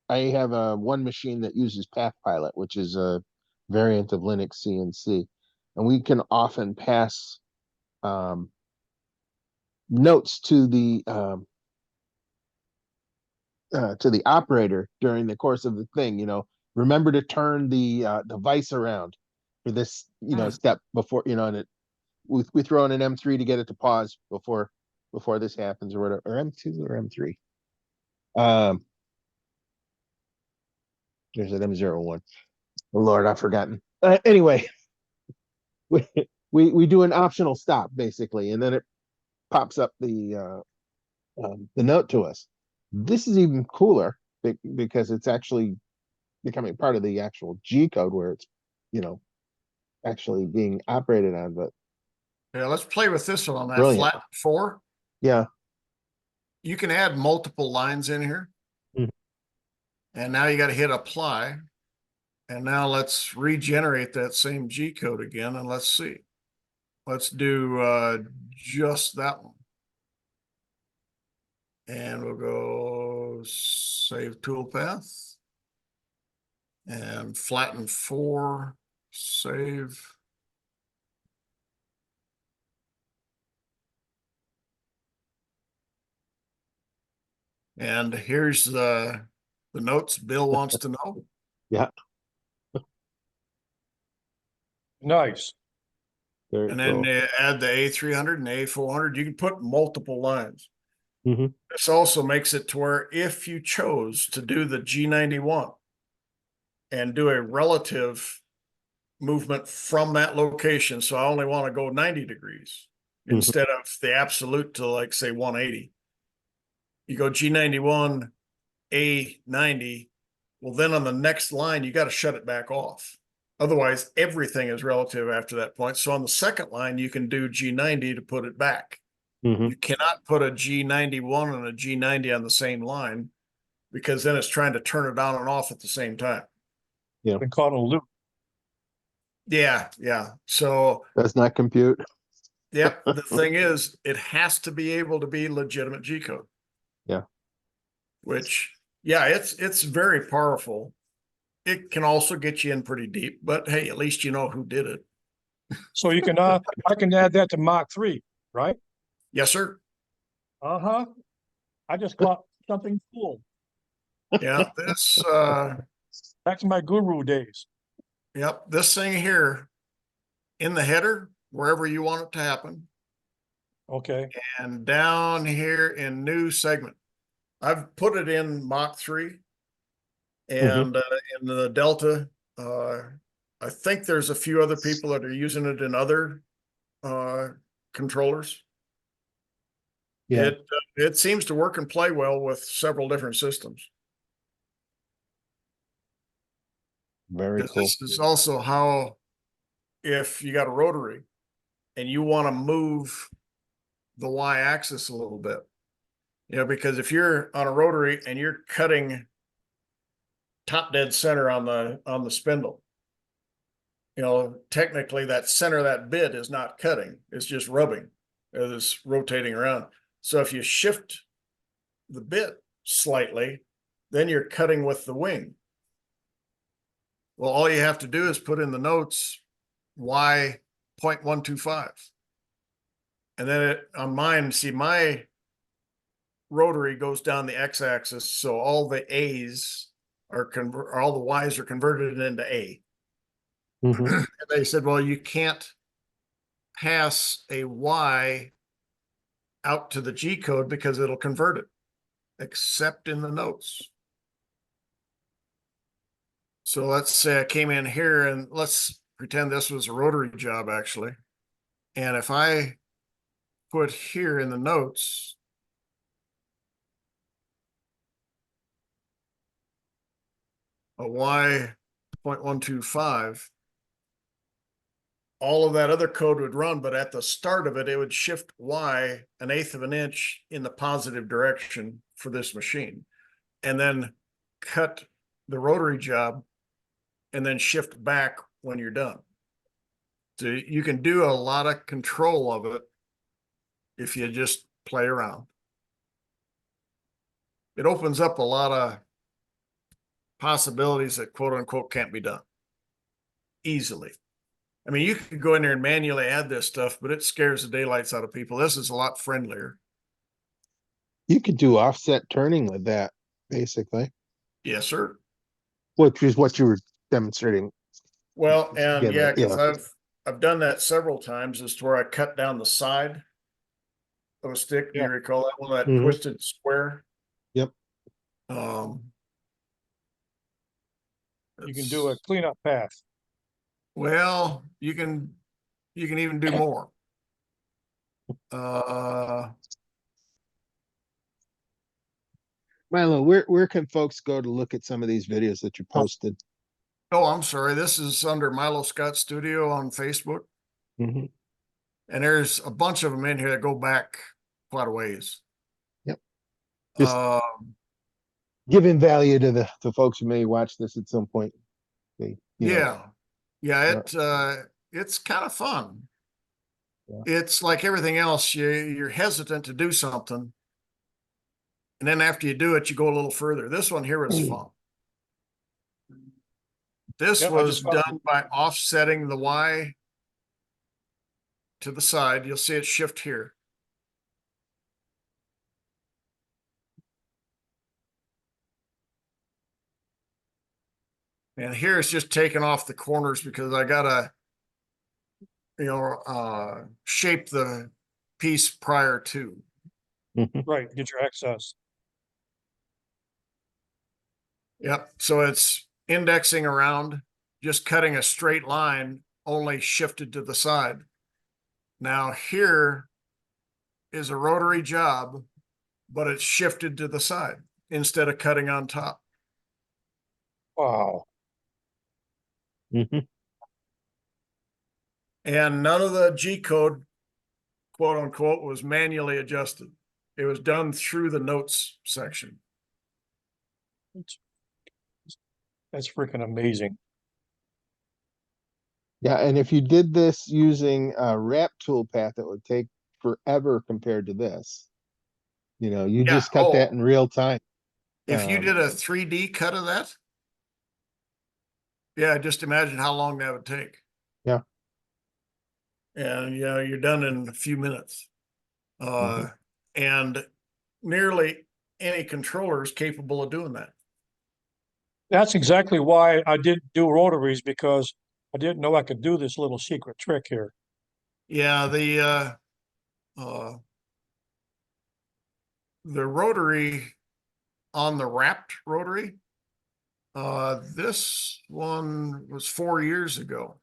Speaker 2: I have one machine that uses PathPilot, which is a variant of Linux CNC, and we can often pass notes to the operator during the course of the thing. Remember to turn the vise around for this step before, and we throw in an M3 to get it to pause before this happens, or whatever, or M2 or M3. There's an M01. Oh Lord, I've forgotten. Anyway, we do an optional stop basically, and then it pops up the note to us. This is even cooler because it's actually becoming part of the actual G code where it's, actually being operated on. But
Speaker 3: yeah, let's play with this one on that
Speaker 2: brilliant.
Speaker 3: flat 4.
Speaker 2: Yeah.
Speaker 3: You can add multiple lines in here. And now you got to hit apply. And now let's regenerate that same G code again. And let's see. Let's do just that one. And we'll go save toolpath. And flatten 4, save. And here's the notes Bill wants to know.
Speaker 2: Yeah.
Speaker 1: Nice.
Speaker 2: Very
Speaker 3: And
Speaker 2: cool.
Speaker 3: then add the A300 and the A400. You can put multiple lines.
Speaker 2: Mhm.
Speaker 3: This also makes it to where if you chose to do the G91 and do a relative movement from that location, so I only want to go 90 degrees instead of the absolute to, like, say 180. You go G91, A90. Well, then on the next line, you got to shut it back off. Otherwise, everything is relative after that point. So on the second line, you can do G90 to put it back. You cannot put a G91 and a G90 on the same line because then it's trying to turn it on and off at the same time.
Speaker 2: Yeah.
Speaker 1: Been caught in a loop.
Speaker 3: Yeah. So
Speaker 2: Does not compute.
Speaker 3: yep. The thing is, it has to be able to be legitimate G code.
Speaker 2: Yeah.
Speaker 3: Which, yeah, it's very powerful. It can also get you in pretty deep, but hey, at least you know who did it.
Speaker 1: So you can I can add that to Mach 3, right?
Speaker 3: Yes, sir.
Speaker 1: Uh-huh. I just caught something cool.
Speaker 3: Yeah, this
Speaker 1: Back to my guru days.
Speaker 3: yep, this thing here in the header, wherever you want it to happen,
Speaker 1: Okay.
Speaker 3: and down here in new segment. I've put it in Mach 3 and in the Delta. I think there's a few other people that are using it in other controllers.
Speaker 2: Yeah.
Speaker 3: It seems to work and play well with several different systems.
Speaker 2: Very
Speaker 3: 'Cause
Speaker 2: cool.
Speaker 3: this is also how, if you got a rotary and you want to move the Y axis a little bit, because if you're on a rotary and you're cutting top dead center on the spindle, technically that center of that bit is not cutting, it's just rubbing, it's rotating around. So if you shift the bit slightly, then you're cutting with the wing. Well, all you have to do is put in the notes Y 0.125. And then on mine, see, my rotary goes down the x-axis, so all the A's all the Y's are converted into A.
Speaker 2: Mhm.
Speaker 3: And they said, well, you can't pass a Y out to the G code because it'll convert it, except in the notes. So let's say I came in here and let's pretend this was a rotary job actually. And if I put here in the notes, a Y 0.125, all of that other code would run, but at the start of it, it would shift Y 1/8 of an inch in the positive direction for this machine, and then cut the rotary job and then shift back when you're done. So you can do a lot of control of it if you just play around. It opens up a lot of possibilities that quote unquote can't be done easily. I mean, you could go in there and manually add this stuff, but it scares the daylights out of people. This is a lot friendlier.
Speaker 2: You could do offset turning with that, basically,
Speaker 3: Yes, sir.
Speaker 2: which is what you were demonstrating.
Speaker 3: Well, and yeah, because
Speaker 2: Yeah.
Speaker 3: I've done that several times, is to where I cut down the side of a stick. Do you
Speaker 1: Yeah.
Speaker 3: recall that one, that
Speaker 2: Mhm.
Speaker 3: twisted square?
Speaker 2: Yep.
Speaker 1: You can do a cleanup path.
Speaker 3: Well, you can even do more.
Speaker 2: Milo, where can folks go to look at some of these videos that you posted?
Speaker 3: Oh, I'm sorry. This is under Milo Scott Studio on Facebook.
Speaker 2: Mhm.
Speaker 3: And there's a bunch of them in here that go back quite a ways.
Speaker 2: Yep. Just
Speaker 3: Um,
Speaker 2: giving value to the folks who may watch this at some point.
Speaker 3: yeah. It's kind of fun.
Speaker 2: Yeah.
Speaker 3: It's like everything else, you're hesitant to do something. And then after you do it, you go a little further. This one here was fun. This
Speaker 1: Yep, I
Speaker 3: was
Speaker 1: just found
Speaker 3: done by offsetting the Y to the side. You'll see it shift here. And here it's just taking off the corners because I gotta, shape the piece prior to.
Speaker 1: right, get your access.
Speaker 3: Yep. So it's indexing around, just cutting a straight line, only shifted to the side. Now here is a rotary job, but it's shifted to the side instead of cutting on top.
Speaker 1: Wow.
Speaker 2: Mhm.
Speaker 3: And none of the G code, quote unquote, was manually adjusted. It was done through the notes section.
Speaker 1: That's freaking amazing.
Speaker 2: Yeah, and if you did this using a wrap toolpath, it would take forever compared to this. You
Speaker 3: Yeah.
Speaker 2: just cut that in real time.
Speaker 3: If you did a 3D cut of that, yeah, just imagine how long that would take.
Speaker 2: Yeah.
Speaker 3: And you're done in a few minutes.
Speaker 2: Mhm.
Speaker 3: And nearly any controller is capable of doing that.
Speaker 1: That's exactly why I didn't do rotaries, because I didn't know I could do this little secret trick here.
Speaker 3: Yeah, the rotary on the wrapped rotary, this one was 4 years ago.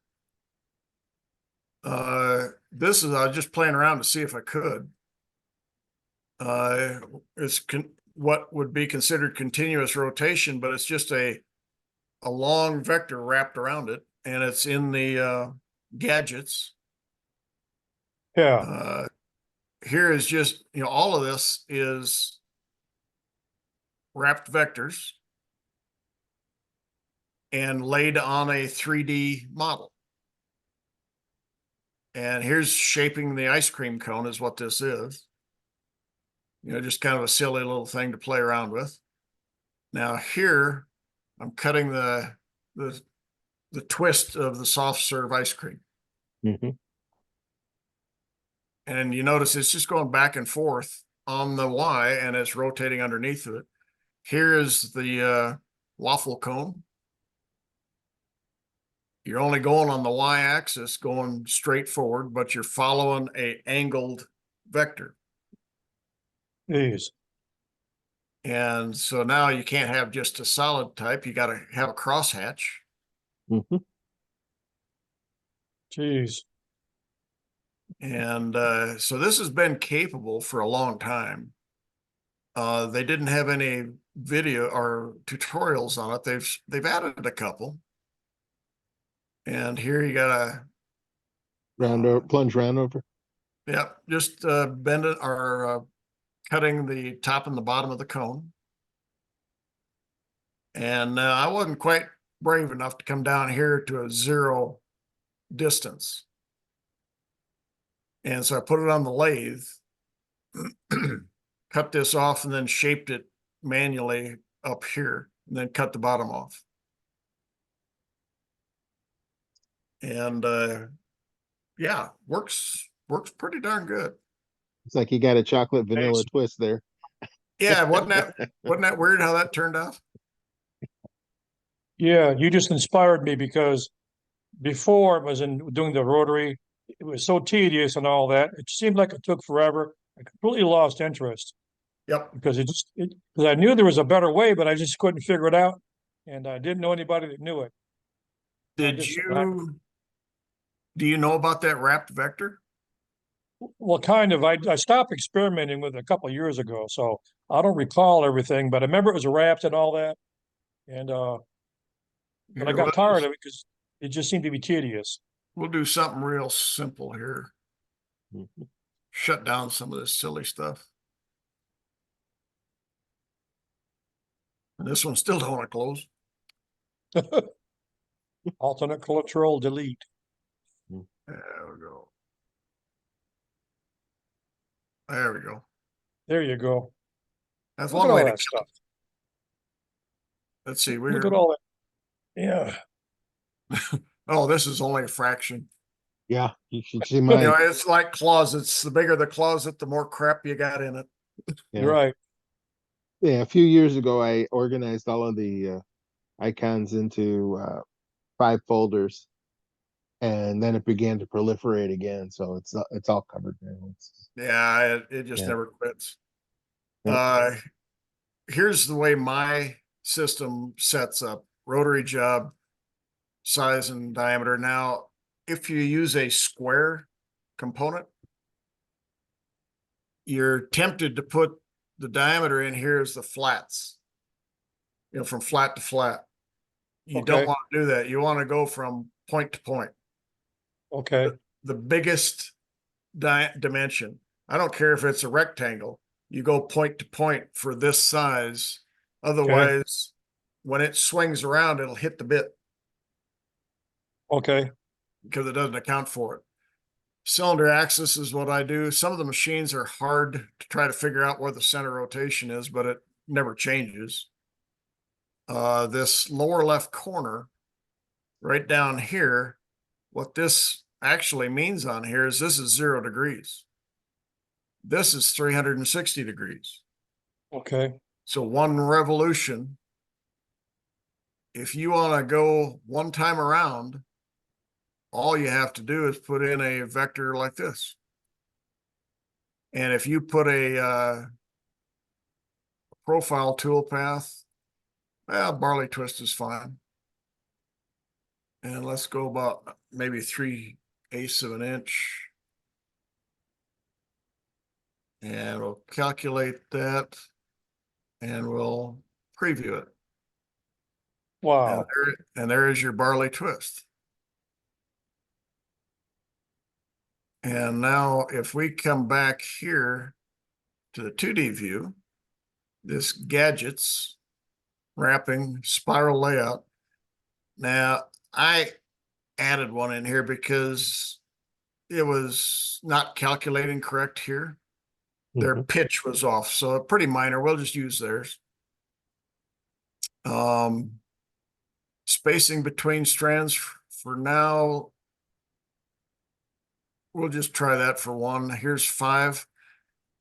Speaker 3: This is, I was just playing around to see if I could. It's what would be considered continuous rotation, but it's just a a long vector wrapped around it, and it's in the gadgets.
Speaker 1: Yeah,
Speaker 3: Here is just, all of this is wrapped vectors and laid on a 3D model. And here's shaping the ice cream cone is what this is. Just kind of a silly little thing to play around with. Now here, I'm cutting the twist of the soft serve ice cream.
Speaker 2: Mhm.
Speaker 3: And you notice it's just going back and forth on the Y, and it's rotating underneath of it. Here is the waffle cone. You're only going on the Y axis, going straight forward, but you're following a angled vector.
Speaker 1: geez.
Speaker 3: And so now you can't have just a solid type. You got to have a crosshatch.
Speaker 2: Mhm.
Speaker 1: Jeez.
Speaker 3: And so this has been capable for a long time. They didn't have any video or tutorials on it. They've added a couple. And here you got
Speaker 2: Plunge round over.
Speaker 3: just bend it or cutting the top and the bottom of the cone. And I wasn't quite brave enough to come down here to a 0 distance. And so I put it on the lathe, cut this off, and then shaped it manually up here, and then cut the bottom off. And yeah, works pretty darn good.
Speaker 2: It's like you got a chocolate vanilla
Speaker 1: Nice.
Speaker 2: twist there.
Speaker 3: Yeah, wasn't that weird how that turned out?
Speaker 1: Yeah, you just inspired me because before it was in doing the rotary, it was so tedious and all that. It seemed like it took forever. I completely lost interest
Speaker 3: Yep.
Speaker 1: because because I knew there was a better way, but I just couldn't figure it out. And I didn't know anybody that knew it.
Speaker 3: Did you do you know about that wrapped vector?
Speaker 1: Well, kind of. I stopped experimenting with it a couple of years ago, so I don't recall everything, but I remember it was wrapped and all that. And but I
Speaker 3: Here,
Speaker 1: got tired of it because it just seemed to be tedious.
Speaker 3: we'll do something real simple here.
Speaker 2: Mhm.
Speaker 3: Shut down some of this silly stuff. And this one still don't want to close.
Speaker 1: Alternate control delete.
Speaker 3: There we go. There we go.
Speaker 1: There you go.
Speaker 3: That's
Speaker 1: Look
Speaker 3: one
Speaker 1: at all
Speaker 3: way to
Speaker 1: that stuff.
Speaker 3: let's see.
Speaker 1: Look at all that. Yeah.
Speaker 3: Oh, this is only a fraction.
Speaker 2: Yeah, you should see
Speaker 3: You
Speaker 2: mine.
Speaker 3: know, it's like closets. The bigger the closet, the more crap you got in it.
Speaker 1: You're right.
Speaker 2: Yeah, a few years ago, I organized all of the icons into 5 folders, and then it began to proliferate again. So it's all covered now.
Speaker 3: Yeah, it just
Speaker 2: Yeah.
Speaker 3: never quits.
Speaker 2: Yep.
Speaker 3: Here's the way my system sets up: rotary job, size and diameter. Now, if you use a square component, you're tempted to put the diameter in here as the flats, from flat to flat. You don't
Speaker 1: Okay.
Speaker 3: want to do that. You want to go from point to point.
Speaker 1: Okay.
Speaker 3: The biggest dimension. I don't care if it's a rectangle. You go point to point for this size. Otherwise, when it swings around, it'll hit the bit
Speaker 1: Okay.
Speaker 3: because it doesn't account for it. Cylinder axis is what I do. Some of the machines are hard to try to figure out where the center rotation is, but it never changes. This lower left corner, right down here, what this actually means on here is this is 0 degrees. This is 360 degrees.
Speaker 1: Okay.
Speaker 3: So 1 revolution, if you want to go 1 time around, all you have to do is put in a vector like this. And if you put a profile toolpath, well, barley twist is fine. And let's go about maybe 3/8 of an inch. And we'll calculate that and we'll preview it.
Speaker 1: Wow.
Speaker 3: And there is your barley twist. And now if we come back here to the 2D view, this gadgets, wrapping, spiral layout. Now I added one in here because it was not calculating correct here. Their
Speaker 2: Mhm.
Speaker 3: pitch was off, so pretty minor. We'll just use theirs. Spacing between strands for now, we'll just try that for one. Here's 5.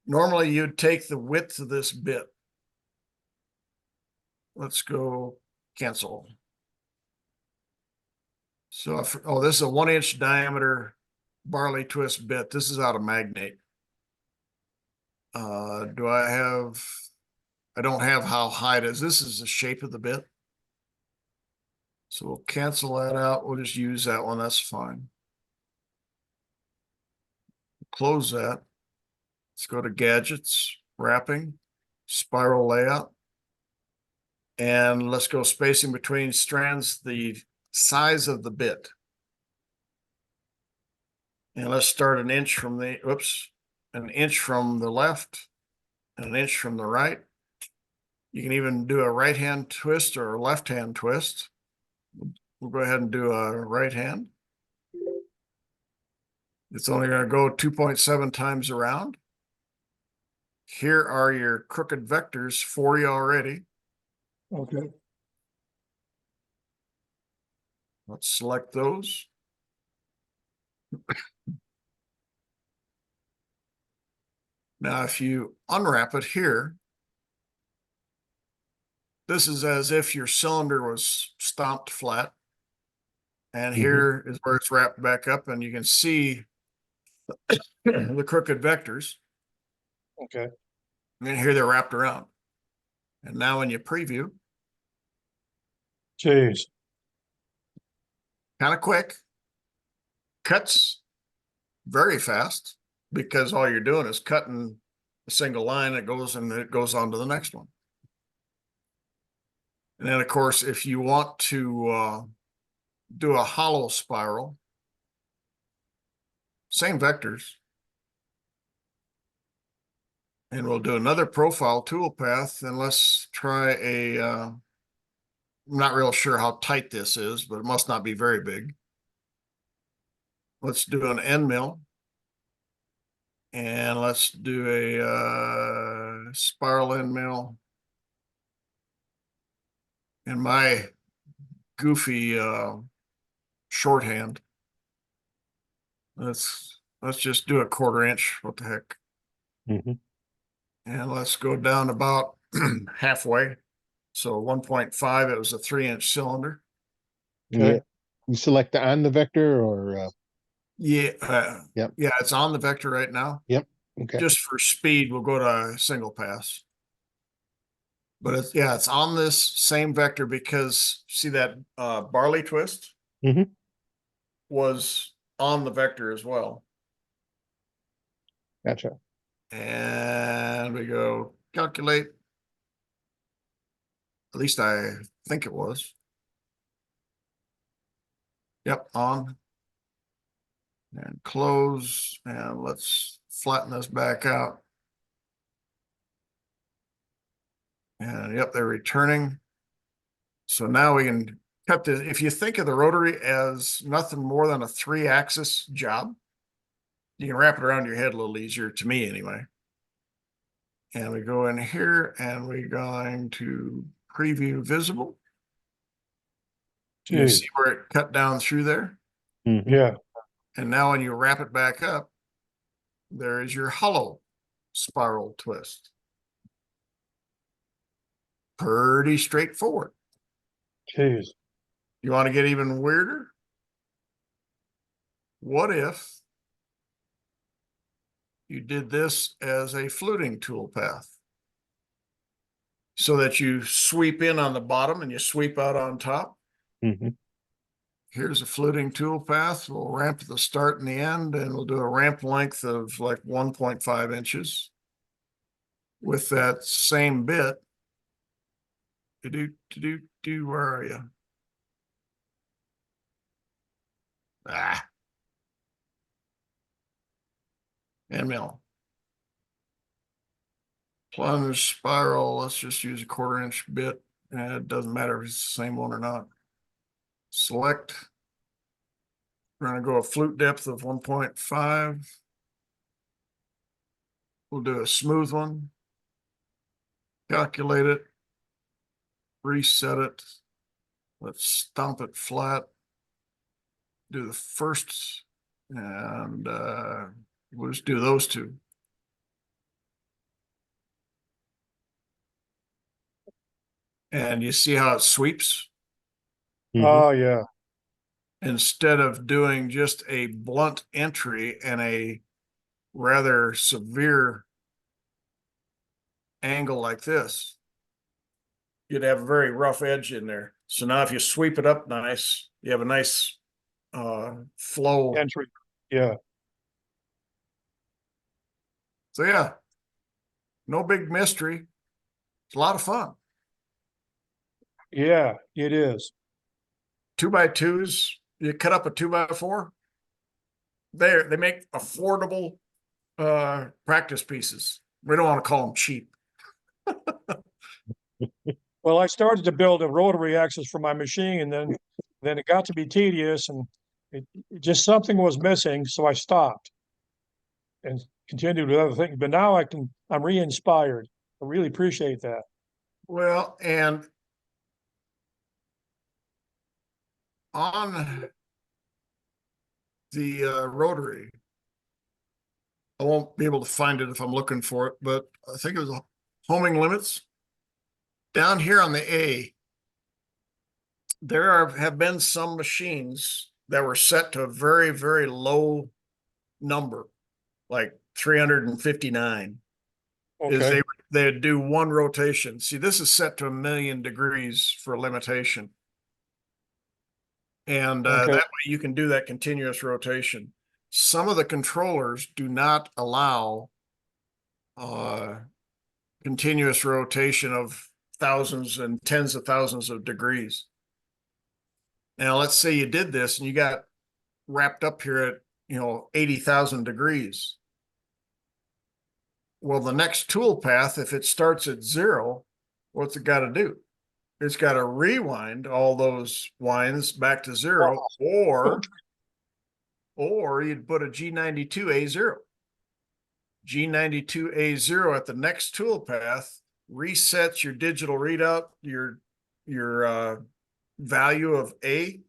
Speaker 3: Normally you'd take the width of this bit. Let's go cancel. So, oh, this is a 1-inch diameter barley twist bit. This is out of magnate. I don't have how high it is. This is the shape of the bit. So we'll cancel that out. We'll just use that one. That's fine. Close that. Let's go to gadgets, wrapping, spiral layout. And let's go spacing between strands, the size of the bit. And let's start an inch from the, an inch from the left and an inch from the right. You can even do a right hand twist or a left hand twist. We'll go ahead and do a right hand. It's only going to go 2.7 times around. Here are your crooked vectors for you already.
Speaker 1: Okay.
Speaker 3: Let's select those. Now, if you unwrap it here, this is as if your cylinder was stomped flat. And here is where it's wrapped back up, and you can see the crooked vectors.
Speaker 1: Okay.
Speaker 3: And then here they're wrapped around. And now when you preview,
Speaker 1: Jeez.
Speaker 3: kind of quick, cuts very fast because all you're doing is cutting a single line that goes and it goes on to the next one. And then of course, if you want to do a hollow spiral, same vectors. And we'll do another profile toolpath, and let's try a, I'm not real sure how tight this is, but it must not be very big. Let's do an end mill. And let's do a spiral end mill. In my goofy shorthand, let's just do a 1/4 inch. What the heck? And let's go down about halfway. So 1.5, it was a 3-inch cylinder.
Speaker 2: Yeah. You select on the vector or
Speaker 3: Yeah.
Speaker 2: Yep.
Speaker 3: Yeah, it's on the vector right now.
Speaker 2: Yep. Okay.
Speaker 3: Just for speed, we'll go to single pass. But it's, yeah, it's on this same vector because see that barley twist was on the vector as well.
Speaker 2: Gotcha.
Speaker 3: And we go calculate. At least I think it was. Yep, on. And close. And let's flatten this back out. And yep, they're returning. So now we can cut this. If you think of the rotary as nothing more than a 3-axis job, you can wrap it around your head a little easier, to me anyway. And we go in here and we're going to preview visible. You see where it cut down through there?
Speaker 1: Yeah.
Speaker 3: And now when you wrap it back up, there is your hollow spiral twist. Pretty straightforward.
Speaker 1: Jeez.
Speaker 3: You want to get even weirder? What if you did this as a fluting tool path? So that you sweep in on the bottom and you sweep out on top. Here's a fluting tool path. We'll ramp the start and the end, and we'll do a ramp length of like 1.5 inches with that same bit. where are you? And mill. Plunge spiral, let's just use a 1/4 inch bit. It doesn't matter if it's the same one or not. Select. We're gonna go a flute depth of 1.5. We'll do a smooth one. Calculate it. Reset it. Let's stomp it flat. Do the first, and we'll just do those two. And you see how it sweeps?
Speaker 2: Mhm.
Speaker 1: Oh, yeah.
Speaker 3: Instead of doing just a blunt entry and a rather severe angle like this, you'd have a very rough edge in there. So now if you sweep it up nice, you have a nice flow.
Speaker 1: Entry. Yeah.
Speaker 3: So yeah, no big mystery. It's a lot of fun.
Speaker 1: Yeah, it is.
Speaker 3: 2x2s, you cut up a 2x4. They make affordable practice pieces. We don't want to call them cheap.
Speaker 1: Well, I started to build a rotary axis for my machine, and then it got to be tedious, and it just something was missing, so I stopped and continued with other things. But now I'm re-inspired. I really appreciate that.
Speaker 3: Well, and on the rotary, I won't be able to find it if I'm looking for it, but I think it was homing limits. Down here on the A, there have been some machines that were set to a very, very low number, like 359. Is
Speaker 1: Okay.
Speaker 3: they'd do one rotation. See, this is set to 1,000,000 degrees for limitation. And
Speaker 1: Okay.
Speaker 3: that way you can do that continuous rotation. Some of the controllers do not allow continuous rotation of thousands and tens of thousands of degrees. Now, let's say you did this and you got wrapped up here at, 80,000 degrees. Well, the next tool path, if it starts at 0, what's it got to do? It's got to rewind all those winds back to 0, or you'd put a G92A0. G92A0 at the next tool path resets your digital readout, your value of A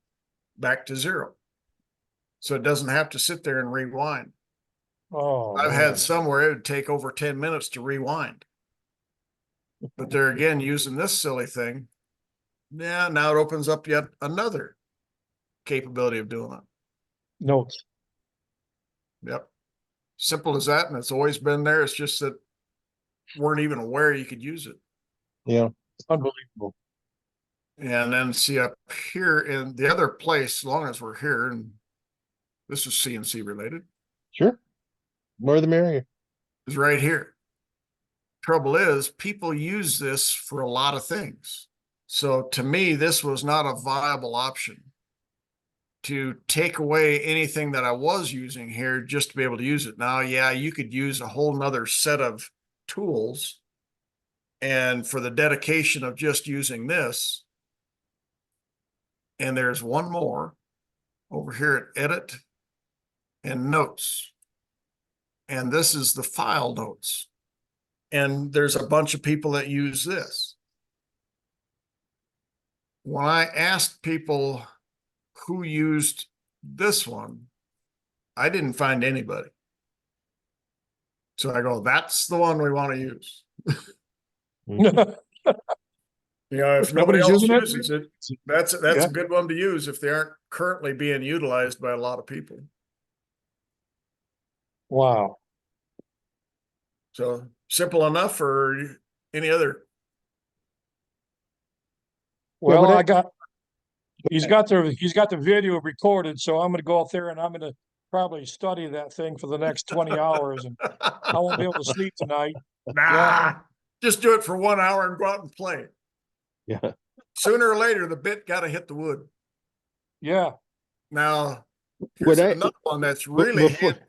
Speaker 3: back to 0. So it doesn't have to sit there and rewind.
Speaker 1: Oh,
Speaker 3: I've
Speaker 1: man.
Speaker 3: had some where it would take over 10 minutes to rewind. But they're again using this silly thing. Yeah, now it opens up yet another capability of doing it.
Speaker 1: Notes.
Speaker 3: Yep. Simple as that. And it's always been there. It's just that weren't even aware you could use it.
Speaker 2: Yeah.
Speaker 1: Unbelievable.
Speaker 3: And then see up here in the other place, as long as we're here, and this is CNC related,
Speaker 2: Sure. More the merrier.
Speaker 3: is right here. Trouble is, people use this for a lot of things. So to me, this was not a viable option to take away anything that I was using here just to be able to use it. Now, yeah, you could use a whole nother set of tools. And for the dedication of just using this, and there's one more over here at Edit and Notes. And this is the file notes. And there's a bunch of people that use this. When I asked people who used this one, I didn't find anybody. So I go, that's the one we want to use. If nobody
Speaker 1: Nobody's
Speaker 3: else
Speaker 1: using it?
Speaker 3: uses it, that's
Speaker 1: Yeah.
Speaker 3: a good one to use if they aren't currently being utilized by a lot of people.
Speaker 1: Wow.
Speaker 3: So simple enough for any other.
Speaker 1: Well,
Speaker 2: but
Speaker 1: he's got the video recorded, so I'm gonna go out there and I'm gonna probably study that thing for the next 20 hours, and I won't be able to sleep tonight.
Speaker 3: Nah, just do it for 1 hour and go out and play.
Speaker 2: Yeah.
Speaker 3: sooner or later, the bit got to hit the wood.
Speaker 1: Yeah,
Speaker 3: Now,
Speaker 2: Would
Speaker 3: here's
Speaker 2: I-
Speaker 3: another one that's
Speaker 2: B-
Speaker 3: really
Speaker 2: before
Speaker 3: handy.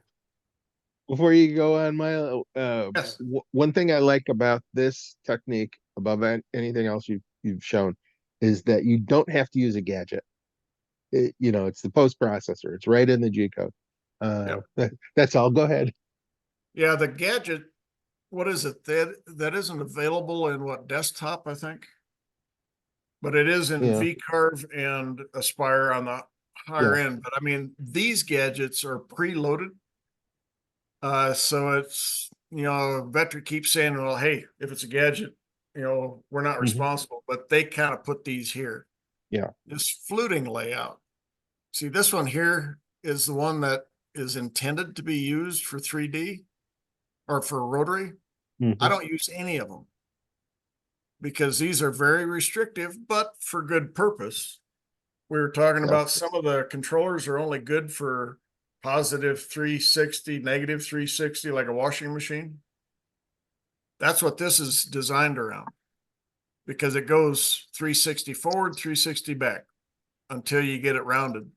Speaker 2: before you go on, Milo,
Speaker 3: Yes.
Speaker 2: one thing I like about this technique above anything else you've shown is that you don't have to use a gadget. It's the post processor. It's right in the G code. That's all. Go ahead.
Speaker 3: Yeah, the gadget, what is it? That isn't available in what, desktop, I think? But it is in
Speaker 2: Yeah.
Speaker 3: VCarve and Aspire on the higher end. But I mean, these gadgets are preloaded. So it's, Vectric keeps saying, well, hey, if it's a gadget, we're not responsible, but they kind of put these here.
Speaker 2: Yeah.
Speaker 3: This fluting layout. See, this one here is the one that is intended to be used for 3D or for rotary. I don't use any of them because these are very restrictive, but for good purpose. We were talking about some of the controllers are only good for positive 360, negative 360, like a washing machine. That's what this is designed around, because it goes 360 forward, 360 back until you get it rounded,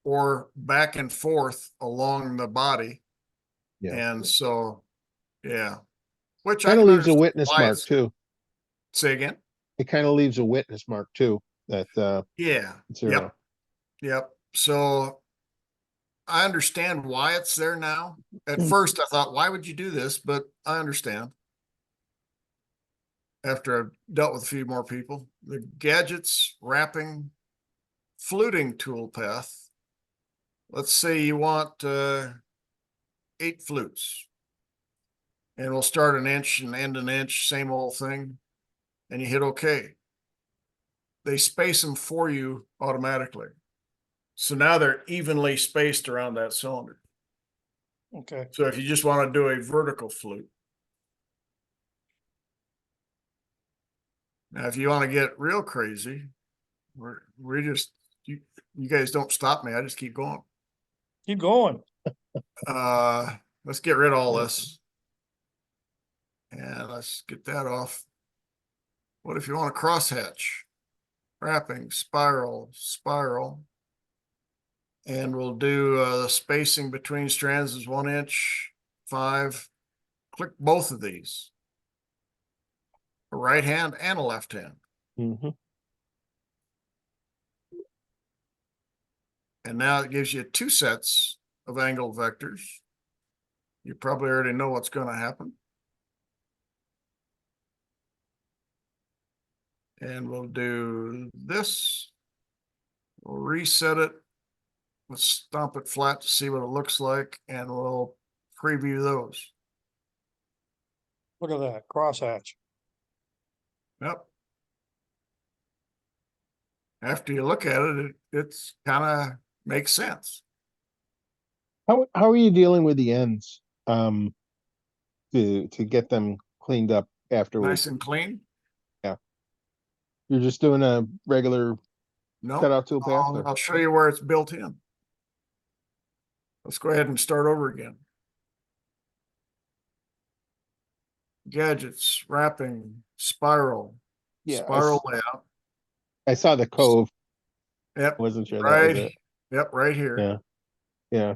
Speaker 3: or back and forth along the body.
Speaker 2: Yeah.
Speaker 3: And so, yeah, which I
Speaker 2: Kind of
Speaker 3: can
Speaker 2: leaves a
Speaker 3: understand
Speaker 2: witness
Speaker 3: why
Speaker 2: mark
Speaker 3: it's.
Speaker 2: too.
Speaker 3: Say again.
Speaker 2: It kind of leaves a witness mark too. That
Speaker 3: Yeah.
Speaker 2: zero.
Speaker 3: Yep. So I understand why it's there now. At first I thought, why would you do this? But I understand after I've dealt with a few more people. The gadgets, wrapping, fluting toolpath. Let's say you want 8 flutes. And we'll start an inch and end an inch, same old thing. And you hit OK. They space them for you automatically. So now they're evenly spaced around that cylinder.
Speaker 1: okay.
Speaker 3: So if you just want to do a vertical flute. Now, if you want to get real crazy, we just, you guys don't stop me. I just keep going.
Speaker 1: Keep going.
Speaker 3: Let's get rid of all this. And let's get that off. What if you want a crosshatch? Wrapping, spiral. And we'll do the spacing between strands is 1 inch, 5. Click both of these. A right hand and a left hand. And now it gives you 2 sets of angle vectors. You probably already know what's going to happen. And we'll do this. We'll reset it. Let's stomp it flat to see what it looks like, and we'll preview those.
Speaker 1: Look at that crosshatch.
Speaker 3: Yep. After you look at it, it's kind of makes sense.
Speaker 2: How are you dealing with the ends? To get them cleaned up afterwards.
Speaker 3: Nice and clean.
Speaker 2: Yeah. You're just doing a regular
Speaker 3: No,
Speaker 2: cutout tool path?
Speaker 3: I'll show you where it's built in. Let's go ahead and start over again. Gadgets, wrapping, spiral,
Speaker 2: Yeah,
Speaker 3: spiral layout.
Speaker 2: I saw the cove.
Speaker 3: Yep.
Speaker 2: Wasn't sure that
Speaker 3: Right.
Speaker 2: was it.
Speaker 3: Yep. Right here.
Speaker 2: Yeah. Yeah.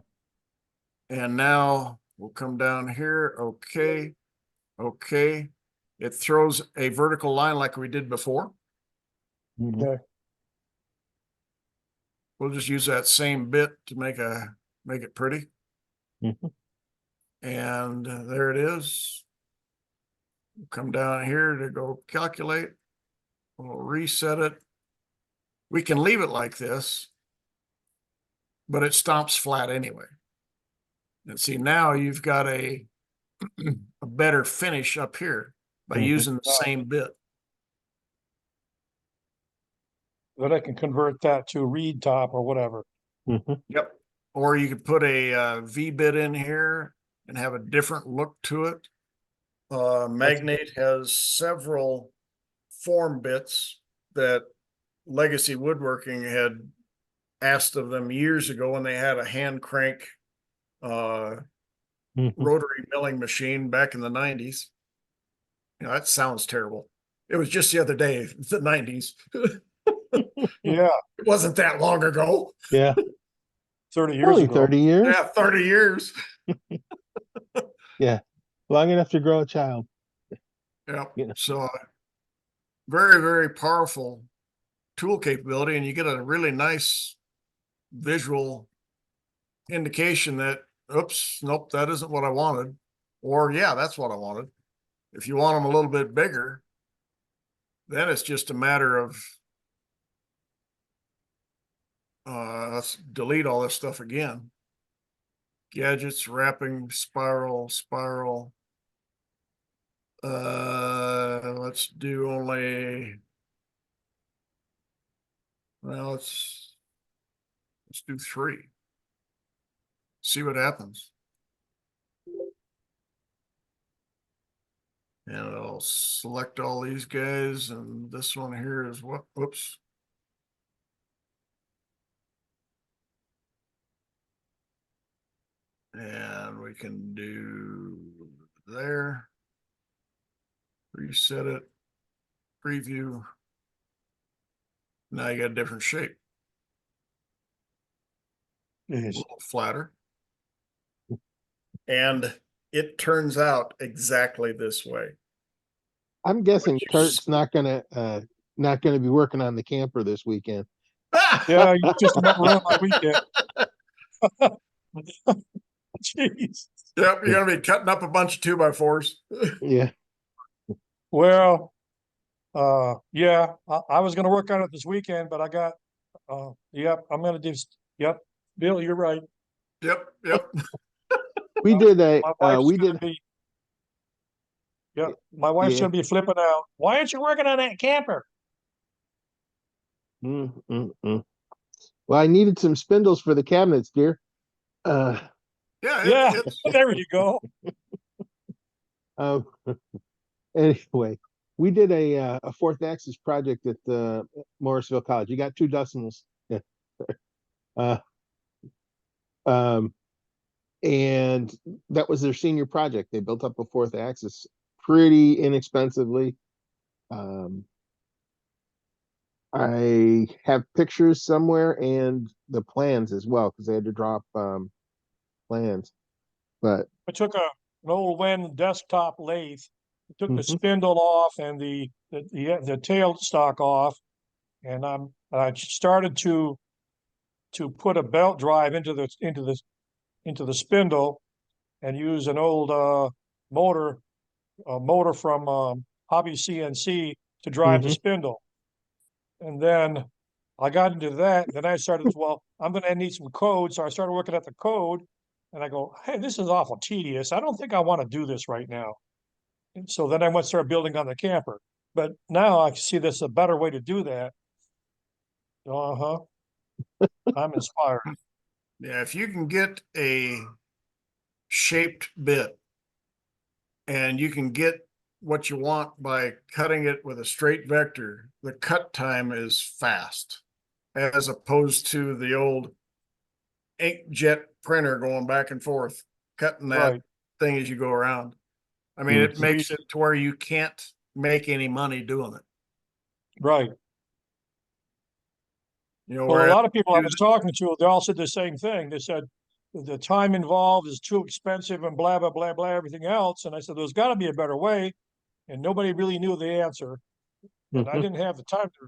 Speaker 3: And now we'll come down here. Okay. Okay. It throws a vertical line like we did before.
Speaker 1: Okay.
Speaker 3: We'll just use that same bit to make it pretty. And there it is. We'll come down here to go calculate. We'll reset it. We can leave it like this, but it stomps flat anyway. And see, now you've got a better finish up here by using the same bit.
Speaker 1: That I can convert that to reed top or whatever.
Speaker 3: Yep. Or you could put a V bit in here and have a different look to it. Magnate has several form bits that Legacy Woodworking had asked of them years ago when they had a hand crank rotary milling machine back in the 90s. That sounds terrible. It was just the other day, the 90s.
Speaker 1: Yeah,
Speaker 3: It wasn't that long ago.
Speaker 2: Yeah,
Speaker 1: 30 years
Speaker 2: only
Speaker 1: ago.
Speaker 2: 30 years.
Speaker 3: Yeah, 30 years.
Speaker 2: Yeah, long enough to grow a child.
Speaker 3: Yeah.
Speaker 2: You know.
Speaker 3: So very, very powerful tool capability, and you get a really nice visual indication that, oops, nope, that isn't what I wanted. Or yeah, that's what I wanted. If you want them a little bit bigger, then it's just a matter of let's delete all this stuff again. Gadgets, wrapping, spiral. Let's do only, well, let's do 3. See what happens. And I'll select all these guys, and this one here is what, whoops. And we can do there. Reset it, preview. Now you got a different shape, a
Speaker 1: Jeez.
Speaker 3: little flatter. And it turns out exactly this way.
Speaker 2: I'm guessing
Speaker 3: Which is-
Speaker 2: Kurt's not gonna be working on the camper this weekend.
Speaker 1: Yeah, you just about ruined my weekend. Jeez.
Speaker 3: Yep, you're gonna be cutting up a bunch of 2x4s.
Speaker 2: Yeah.
Speaker 1: Well, yeah, I was gonna work on it this weekend, but I got, yep, I'm gonna do, yep, Bill, you're right.
Speaker 3: Yep.
Speaker 2: We did a
Speaker 1: My wife's
Speaker 2: we
Speaker 1: gonna
Speaker 2: did
Speaker 1: be, yep, my wife's
Speaker 2: yeah.
Speaker 1: gonna be flipping out. Why aren't you working on that camper?
Speaker 2: Mm. Well, I needed some spindles for the cabinets, dear. Uh,
Speaker 3: Yeah,
Speaker 1: Yeah,
Speaker 3: it's
Speaker 1: there you go.
Speaker 2: um, anyway, we did a fourth axis project at Morrisville College. You got 2 decimals. Yeah. Uh, um, and that was their senior project. They built up a fourth axis pretty inexpensively. I have pictures somewhere and the plans as well because they had to drop plans. But
Speaker 1: I took an old Wen desktop lathe, took the
Speaker 2: mhm,
Speaker 1: spindle off and the tail stock off, and I started to put a belt drive into the spindle and use an old motor from Hobby CNC to drive the
Speaker 2: mhm,
Speaker 1: spindle. And then I got into that. Then I started, well, I'm going to need some code. So I started working at the code and I go, hey, this is awful tedious. I don't think I want to do this right now. And so then I went start building on the camper. But now I see this a better way to do that. Uh-huh. I'm inspired.
Speaker 3: yeah, if you can get a shaped bit and you can get what you want by cutting it with a straight vector, the cut time is fast as opposed to the old inkjet printer going back and forth, cutting that
Speaker 1: Right.
Speaker 3: thing as you go around. I mean, it
Speaker 2: mhm.
Speaker 3: makes it to where you can't make any money doing it.
Speaker 1: Right.
Speaker 3: You know,
Speaker 1: Well, a
Speaker 3: whereas
Speaker 1: lot of people I
Speaker 3: use
Speaker 1: was talking to, they all said the same thing. They said the time involved is too expensive and blah, blah, blah, blah, everything else. And I said, there's got to be a better way. And nobody really knew the answer. And I
Speaker 2: Mhm.
Speaker 1: didn't have the time to.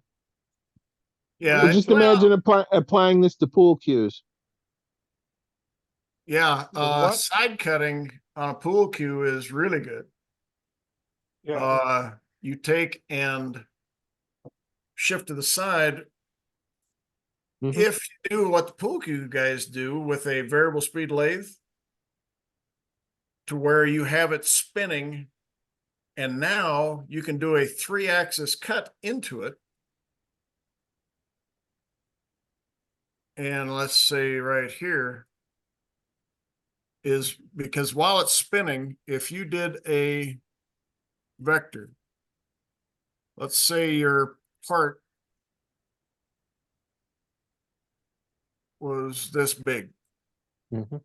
Speaker 3: yeah,
Speaker 2: Well, just
Speaker 3: well,
Speaker 2: imagine applying this to pool cues.
Speaker 3: yeah,
Speaker 1: What?
Speaker 3: side cutting on a pool cue is really good.
Speaker 1: Yeah.
Speaker 3: You take and shift to the side.
Speaker 2: Mhm,
Speaker 3: If you do what the pool cue guys do with a variable speed lathe, to where you have it spinning, and now you can do a 3-axis cut into it. And let's say right here is because while it's spinning, if you did a vector, let's say your part was this big,
Speaker 2: mhm.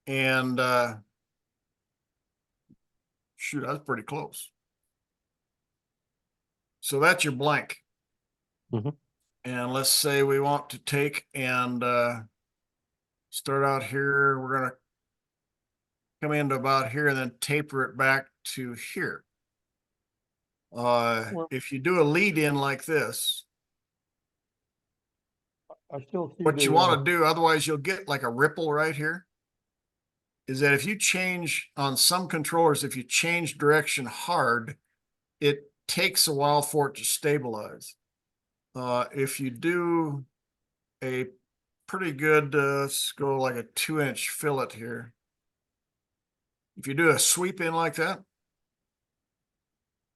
Speaker 3: and shoot, I was pretty close. So that's your blank.
Speaker 2: Mhm.
Speaker 3: And let's say we want to take and start out here. We're going to come into about here and then taper it back to here.
Speaker 1: Well-
Speaker 3: If you do a lead in like this,
Speaker 1: I still see
Speaker 3: what you
Speaker 1: the,
Speaker 3: want to do, otherwise you'll get like a ripple right here, is that if you change on some controllers, if you change direction hard, it takes a while for it to stabilize. If you do a pretty good, let's go like a 2-inch fillet here. If you do a sweep in like that,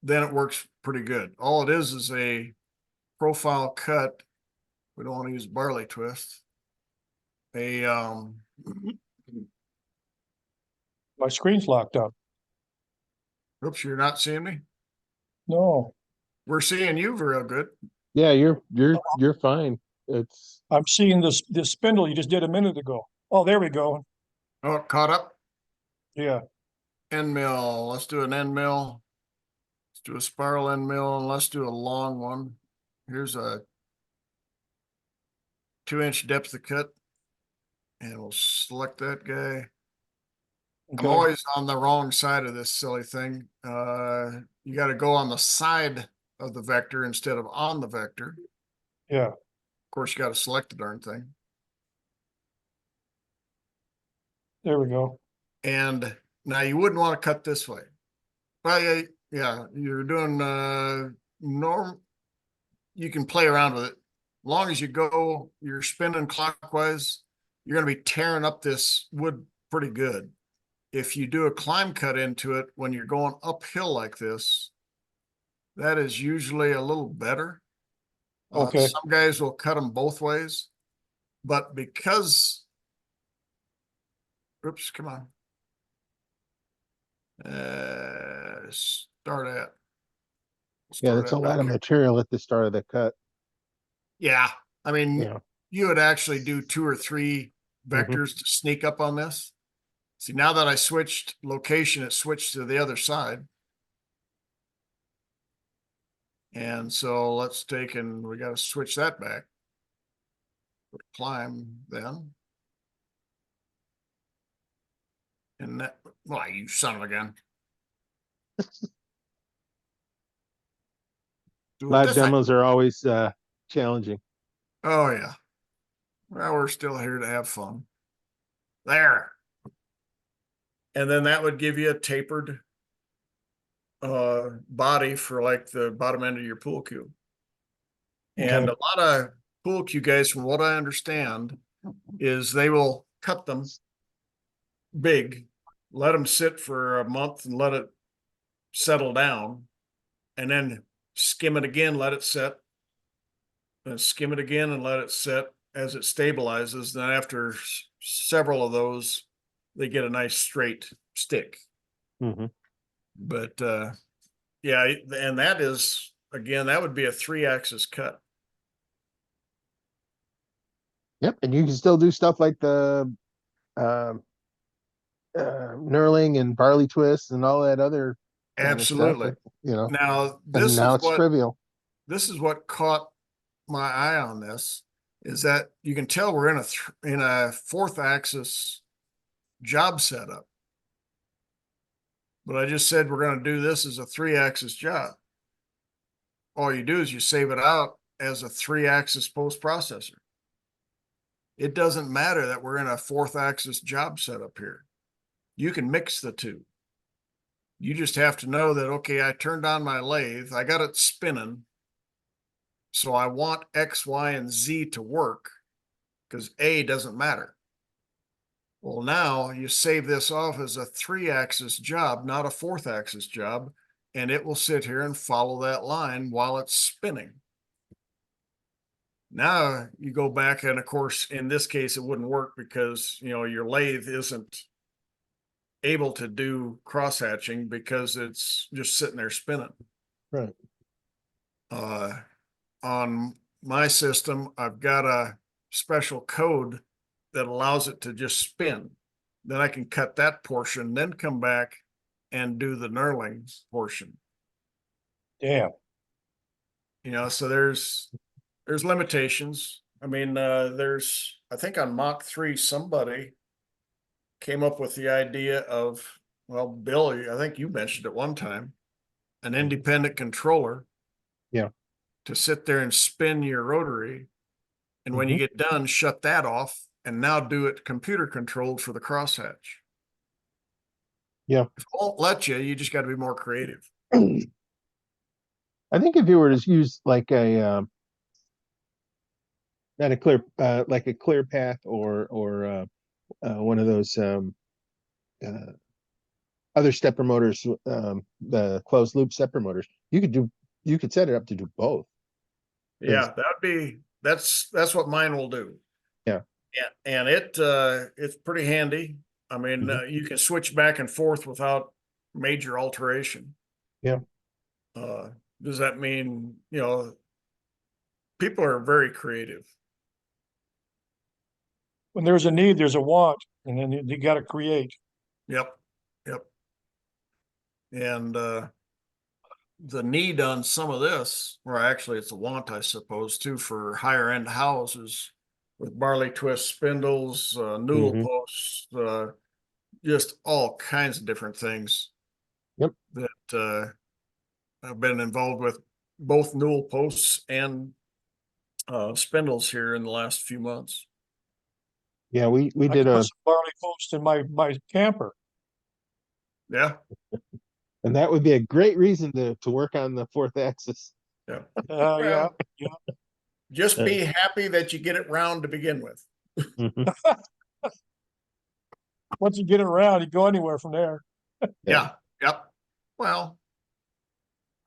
Speaker 3: then it works pretty good. All it is a profile cut. We don't want to use barley twist.
Speaker 1: my screen's locked up.
Speaker 3: Oops, you're not seeing me?
Speaker 1: No,
Speaker 3: We're seeing you real good.
Speaker 2: Yeah, you're fine. It's
Speaker 1: I'm seeing this spindle you just did a minute ago. Oh, there we go.
Speaker 3: Oh, it caught up.
Speaker 1: Yeah,
Speaker 3: End mill. Let's do an end mill. Let's do a spiral end mill, and let's do a long one. Here's a 2-inch depth of cut. And we'll select that guy. I'm
Speaker 1: okay.
Speaker 3: always on the wrong side of this silly thing. You got to go on the side of the vector instead of on the vector.
Speaker 1: Yeah,
Speaker 3: Of course, you got to select the darn thing.
Speaker 1: there we go.
Speaker 3: And now you wouldn't want to cut this way. Well, yeah, you're doing norm. You can play around with it. As long as you're spinning clockwise, you're going to be tearing up this wood pretty good. If you do a climb cut into it when you're going uphill like this, that is usually a little better.
Speaker 1: Okay.
Speaker 3: Some guys will cut them both ways, but because, oops, come on. Start at.
Speaker 2: yeah, that's a lot
Speaker 3: back
Speaker 2: of
Speaker 3: here.
Speaker 2: material at the start of the cut.
Speaker 3: Yeah, I mean,
Speaker 2: Yeah.
Speaker 3: you would actually do 2 or 3 vectors to sneak up on this. See, now that I switched location, it switched to the other side. And so let's take and we got to switch that back. Climb then. And that, well, you son of a gun. Do it
Speaker 2: Live
Speaker 3: this way.
Speaker 2: demos are always challenging.
Speaker 3: Oh, yeah. Well, we're still here to have fun. There. And then that would give you a tapered body for like the bottom end of your pool cue. And
Speaker 1: Okay.
Speaker 3: a lot of pool cue guys, from what I understand, is they will cut them big, let them sit for a month and let it settle down, and then skim it again, let it set, and skim it again and let it set as it stabilizes. Then after several of those, they get a nice straight stick.
Speaker 2: Mm-hmm.
Speaker 3: But yeah, and that is, again, that would be a 3-axis cut.
Speaker 2: Yep, and you can still do stuff like the knurling and barley twists and all that other kind of stuff.
Speaker 3: Absolutely.
Speaker 2: You know,
Speaker 3: Now
Speaker 2: and now it's trivial.
Speaker 3: this is what caught my eye on this, is that you can tell we're in a 4th axis job setup. But I just said we're going to do this as a 3-axis job. All you do is you save it out as a 3-axis post processor. It doesn't matter that we're in a 4th axis job setup here. You can mix the two. You just have to know that, okay, I turned on my lathe, I got it spinning. So I want X, Y, and Z to work because A doesn't matter. Well, now you save this off as a 3-axis job, not a 4th axis job, and it will sit here and follow that line while it's spinning. Now you go back, and of course, in this case, it wouldn't work because, you know, your lathe isn't able to do cross hatching because it's just sitting there spinning.
Speaker 2: Right.
Speaker 3: On my system, I've got a special code that allows it to just spin. Then I can cut that portion, then come back and do the knurling portion.
Speaker 1: Damn.
Speaker 3: You know, so there's limitations. I mean, I think on Mach 3, somebody came up with the idea of, well, Billy, I think you mentioned at one time, an independent controller.
Speaker 2: Yeah.
Speaker 3: To sit there and spin your rotary. And when you get done, shut that off and now do it computer controlled for the crosshatch.
Speaker 2: Yeah.
Speaker 3: If it won't let you, you just got to be more creative.
Speaker 2: I think if you were to use like a not a clear like a clear path or one of those uh, other stepper motors, the closed loop stepper motors, you could set it up to do both.
Speaker 3: Yeah, that's what mine will do.
Speaker 2: Yeah.
Speaker 3: And it's pretty handy. I mean, you can switch back and forth without major alteration.
Speaker 2: Yeah.
Speaker 3: Does that mean, people are very creative?
Speaker 1: When there's a need, there's a want, and then you got to create.
Speaker 3: Yep. Yep. And the need on some of this, or actually it's a want, I suppose, too, for higher end houses with barley twist spindles, noodle posts, just all kinds of different things.
Speaker 2: Yep.
Speaker 3: That I've been involved with, both newel posts and spindles here in the last few months.
Speaker 2: Yeah, we
Speaker 1: I
Speaker 2: did
Speaker 1: could put
Speaker 2: a,
Speaker 1: some barley post in my camper.
Speaker 3: Yeah.
Speaker 2: and that would be a great reason to work on the fourth axis.
Speaker 3: Yeah.
Speaker 1: Yeah, yeah.
Speaker 3: Just be happy that you get it round to begin with.
Speaker 1: Once you get it around, you go anywhere from there.
Speaker 3: Yeah. Yep. Well,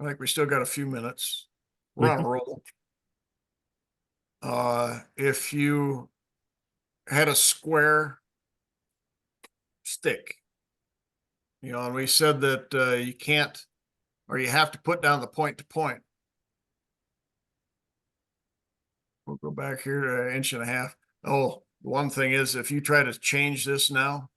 Speaker 3: I think we still got a few minutes. We're on a roll. If you had a square stick, and we said that you can't, or you have to put down the point to point. We'll go back here to 1.5 inches. Oh, one thing is, if you try to change this now,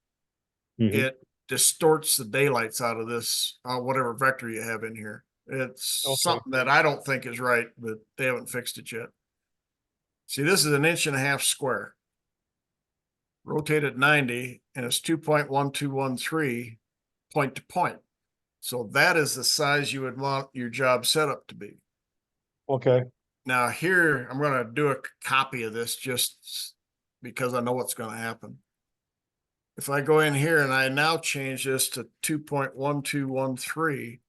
Speaker 3: it distorts the daylights out of this, whatever vector you have in here. It's something that I don't think is right, but they haven't fixed it yet. See, this is 1.5 inches square. Rotate at 90, and it's 2.1213 point to point. So that is the size you would want your job setup to be.
Speaker 1: Okay.
Speaker 3: Now here, I'm going to do a copy of this just because I know what's going to happen. If I go in here and I now change this to 2.1213,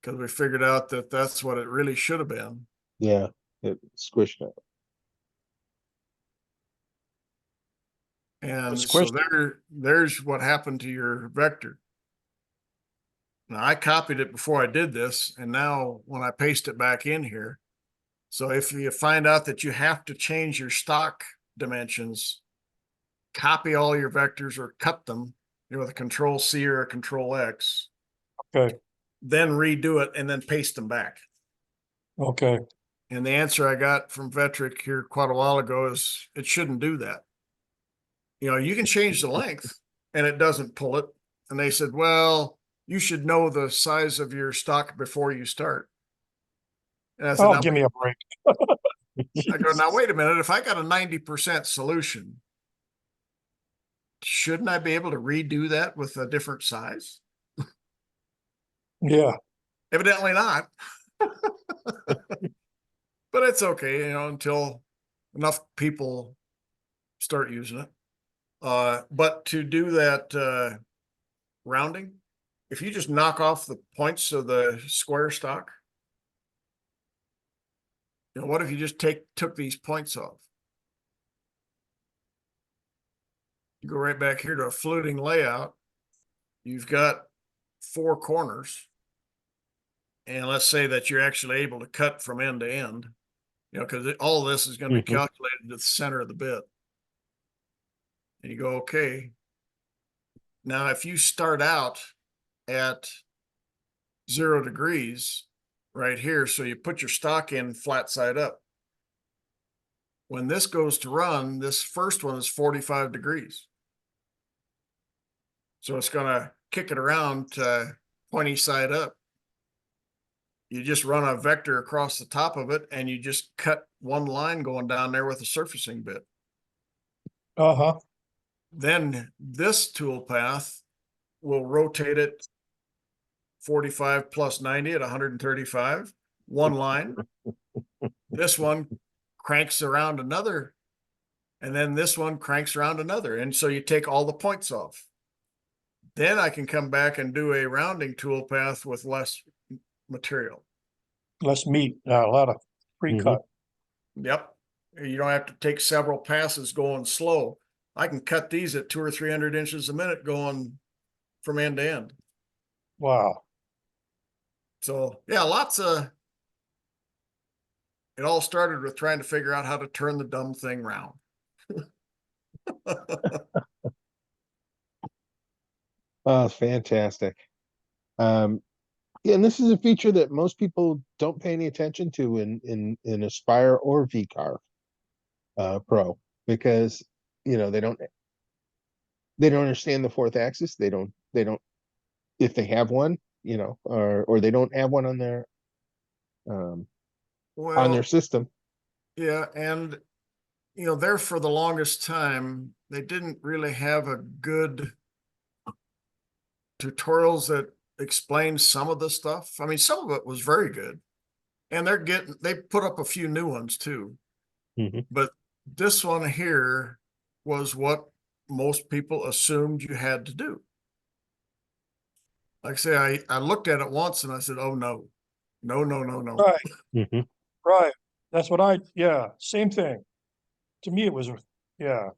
Speaker 3: because we figured out that that's what it really should have been.
Speaker 2: Yeah, it squished up.
Speaker 3: And so there's what happened to your vector. Now I copied it before I did this, and now when I paste it back in here, so if you find out that you have to change your stock dimensions, copy all your vectors or cut them, with a Control C or a Control X.
Speaker 1: Okay.
Speaker 3: Then redo it and then paste them back.
Speaker 1: Okay.
Speaker 3: And the answer I got from Vectric here quite a while ago is it shouldn't do that. You can change the length and it doesn't pull it. And they said, well, you should know the size of your stock before you start. And I said,
Speaker 1: Oh, give me a break.
Speaker 3: I go, now, wait a minute. If I got a 90% solution, shouldn't I be able to redo that with a different size?
Speaker 1: Yeah.
Speaker 3: Evidently not. But it's okay, until enough people start using it. But to do that rounding, if you just knock off the points of the square stock, what if you just took these points off? You go right back here to a fluting layout. You've got 4 corners. And let's say that you're actually able to cut from end to end, because all this is going to be calculated to the center of the bit. And you go, okay. Now, if you start out at 0 degrees right here, so you put your stock in flat side up. When this goes to run, this first one is 45 degrees. So it's going to kick it around to pointy side up. you just run a vector across the top of it and you just cut one line going down there with a surfacing bit.
Speaker 1: Uh-huh.
Speaker 3: Then this tool path will rotate it 45 plus 90 at 135, one line. This one cranks around another, and then this one cranks around another. And so you take all the points off. Then I can come back and do a rounding tool path with less material.
Speaker 1: Less meat, a lot of pre-cut.
Speaker 3: Yep. You don't have to take several passes going slow. I can cut these at 200 or 300 inches a minute going from end to end.
Speaker 1: Wow.
Speaker 3: So yeah, lots of, it all started with trying to figure out how to turn the dumb thing round.
Speaker 2: Oh, fantastic. Yeah, and this is a feature that most people don't pay any attention to in Aspire or VCarve Pro, because they don't understand the fourth axis. They don't if they have one, or they don't have one on their system.
Speaker 3: Yeah, and there for the longest time, they didn't really have a good tutorials that explained some of the stuff. I mean, some of it was very good, and they put up a few new ones too. But this one here was what most people assumed you had to do. Like I say, I looked at it once and I said, oh no.
Speaker 1: Right. Right. That's what yeah, same thing. To me, it was, yeah.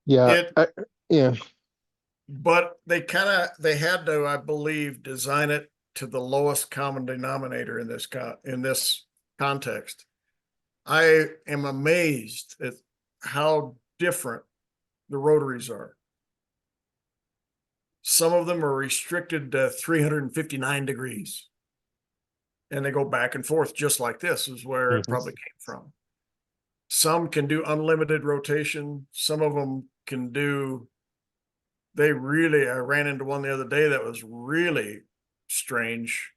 Speaker 2: Yeah. Yeah.
Speaker 3: But they had to, I believe, design it to the lowest common denominator in this context. I am amazed at how different the rotaries are. Some of them are restricted to 359 degrees. And they go back and forth just like this is where it probably came from. Some can do unlimited rotation. Some of them can do, I ran into one the other day that was really strange.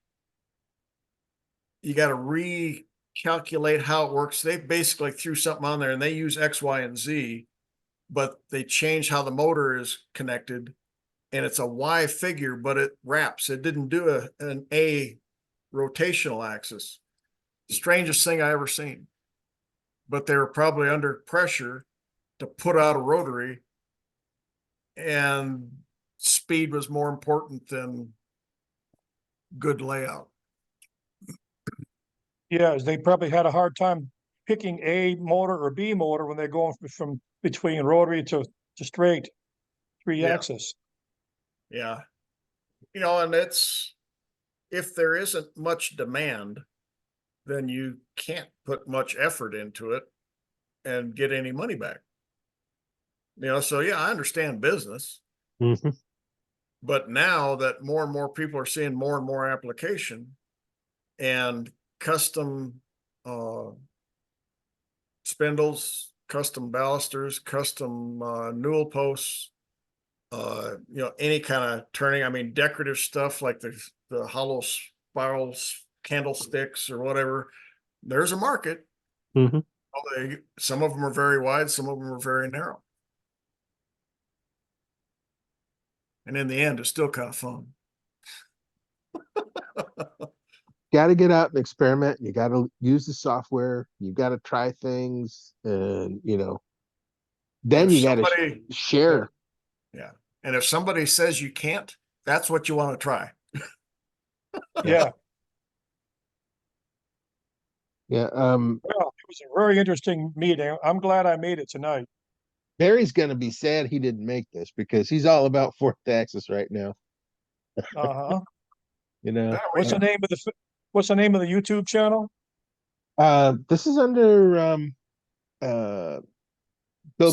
Speaker 3: You got to recalculate how it works. They basically threw something on there and they use X, Y, and Z, but they change how the motor is connected. And it's a Y figure, but it wraps. It didn't do an A rotational axis. Strangest thing I ever seen. But they were probably under pressure to put out a rotary, and speed was more important than good layout.
Speaker 1: Yeah, they probably had a hard time picking A motor or B motor when they're going from between rotary to straight 3-axis.
Speaker 3: Yeah. And if there isn't much demand, then you can't put much effort into it and get any money back. So yeah, I understand business. But now that more and more people are seeing more and more application and custom spindles, custom ballisters, custom newel posts, any kind of turning, I mean, decorative stuff like the hollow spirals, candlesticks or whatever, there's a market. Some of them are very wide, some of them are very narrow. And in the end, it's still kind of fun.
Speaker 2: Got to get out and experiment. You got to use the software. You got to try things, and then you got to share.
Speaker 3: Yeah, and if somebody says you can't, that's what you want to try.
Speaker 1: Yeah.
Speaker 2: Yeah.
Speaker 1: Well, it was a very interesting meeting. I'm glad I made it tonight.
Speaker 2: Barry's going to be sad he didn't make this because he's all about fourth axis right now.
Speaker 1: Uh-huh.
Speaker 2: What's
Speaker 1: the name of the YouTube channel?
Speaker 2: This is under Bill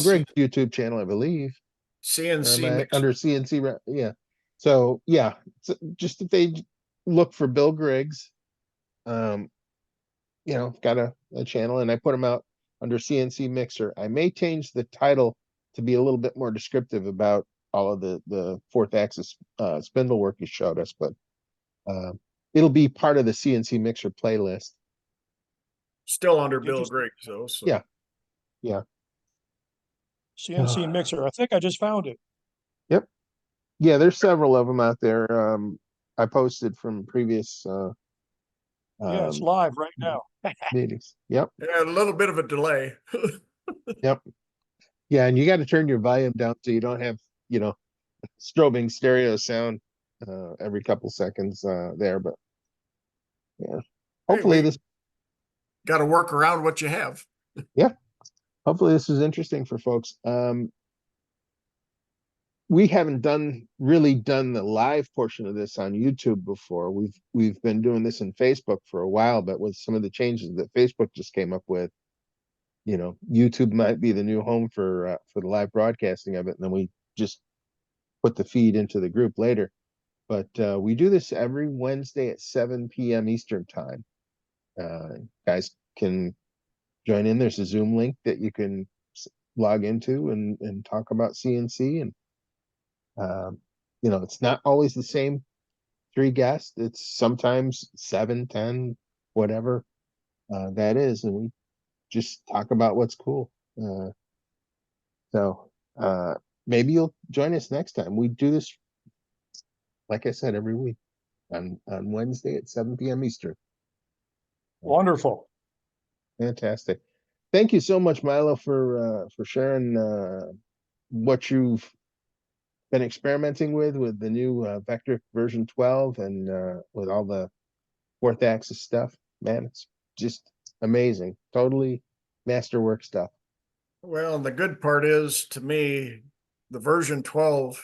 Speaker 2: Grigg's YouTube channel, I believe.
Speaker 3: CNC
Speaker 2: under CNC. Yeah. So yeah, just if they look for Bill Griggs, got a channel, and I put them out under CNC Mixer. I may change the title to be a little bit more descriptive about all of the fourth axis spindle work he showed us, but it'll be part of the CNC Mixer playlist.
Speaker 3: Still under Bill
Speaker 1: Interesting.
Speaker 3: Griggs, though. So.
Speaker 2: Yeah. Yeah.
Speaker 1: CNC mixer. I think I just found it.
Speaker 2: Yep. Yeah, there's several of them out there. I posted from previous
Speaker 1: Yeah, it's
Speaker 2: um
Speaker 1: live right now.
Speaker 2: meetings. Yep.
Speaker 3: Yeah, a little bit of a delay.
Speaker 2: Yep. Yeah, and you got to turn your volume down so you don't have, strobing stereo sound every couple seconds there. But yeah,
Speaker 3: Hey,
Speaker 2: hopefully
Speaker 3: we
Speaker 2: this,
Speaker 3: got to work around what you have.
Speaker 2: yeah, hopefully this is interesting for folks. We haven't really done the live portion of this on YouTube before. We've been doing this in Facebook for a while, but with some of the changes that Facebook just came up with, YouTube might be the new home for the live broadcasting of it, and then we just put the feed into the group later. But we do this every Wednesday at 7 p.m. Eastern time. Guys can join in. There's a Zoom link that you can log into and talk about CNC. And, it's not always the same 3 guests. It's sometimes 7, 10, whatever that is. And we just talk about what's cool. So maybe you'll join us next time. We do this, like I said, every week on Wednesday at 7 p.m. Eastern.
Speaker 1: Wonderful.
Speaker 2: Fantastic. Thank you so much, Milo, for sharing what you've been experimenting with the new Vectric version 12 and with all the 4th axis stuff. Man, it's just amazing. Totally masterwork stuff.
Speaker 3: Well, the good part is, to me, the version 12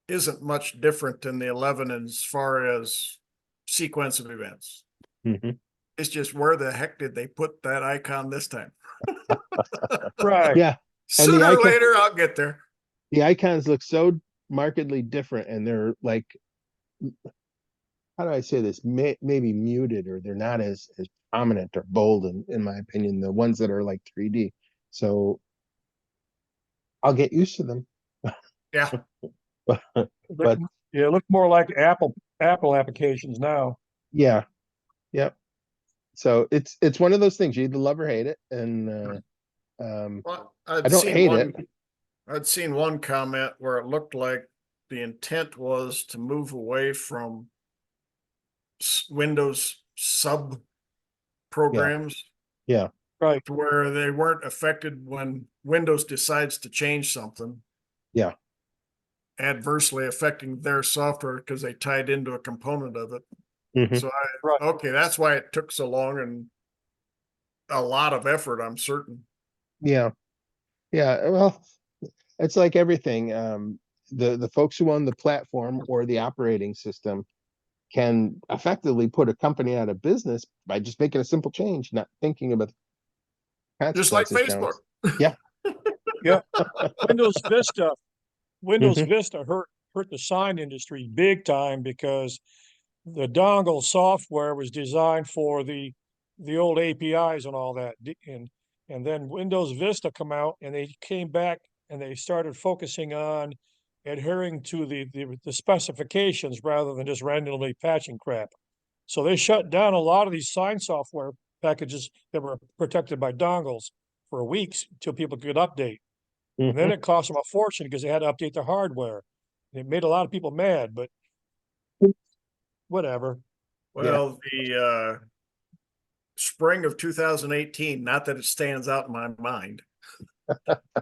Speaker 3: isn't much different than the 11 as far as sequence of events.
Speaker 2: Mhm.
Speaker 3: It's just where the heck did they put that icon this time?
Speaker 1: Right.
Speaker 2: Yeah. And
Speaker 3: Sooner or later, I'll get there.
Speaker 2: The icons look so markedly different, and they're like, how do I say this? Maybe muted, or they're not as prominent or bold, in my opinion, the ones that are like 3D. So I'll get used to them.
Speaker 3: Yeah.
Speaker 2: But
Speaker 1: Yeah, look more like Apple applications now.
Speaker 2: yeah, yep. So it's one of those things, you either love or hate it. And
Speaker 3: Well,
Speaker 2: I don't hate it.
Speaker 3: I'd seen one comment where it looked like the intent was to move away from Windows sub programs
Speaker 2: Yeah.
Speaker 1: Right.
Speaker 3: to where they weren't affected when Windows decides to change something.
Speaker 2: Yeah.
Speaker 3: Adversely affecting their software because they tied into a component of it.
Speaker 2: Mhm.
Speaker 3: So
Speaker 1: Right.
Speaker 3: okay, that's why it took so long and a lot of effort, I'm certain.
Speaker 2: Yeah. Yeah. Well, it's like everything. The folks who own the platform or the operating system can effectively put a company out of business by just making a simple change, not thinking about the
Speaker 3: Just like
Speaker 2: consequences down.
Speaker 3: Facebook.
Speaker 2: Yeah.
Speaker 1: Yeah. Windows Vista. Windows
Speaker 2: Mhm.
Speaker 1: Vista hurt the sign industry big time because the dongle software was designed for the old APIs and all that. And then Windows Vista come out and they came back and they started focusing on adhering to the specifications rather than just randomly patching crap. So they shut down a lot of these sign software packages that were protected by dongles for weeks until people could update. And then
Speaker 2: Mhm.
Speaker 1: it cost them a fortune because they had to update their hardware. It made a lot of people mad, but whatever.
Speaker 2: Yeah.
Speaker 3: Well, the spring of 2018, not that it stands out in my mind,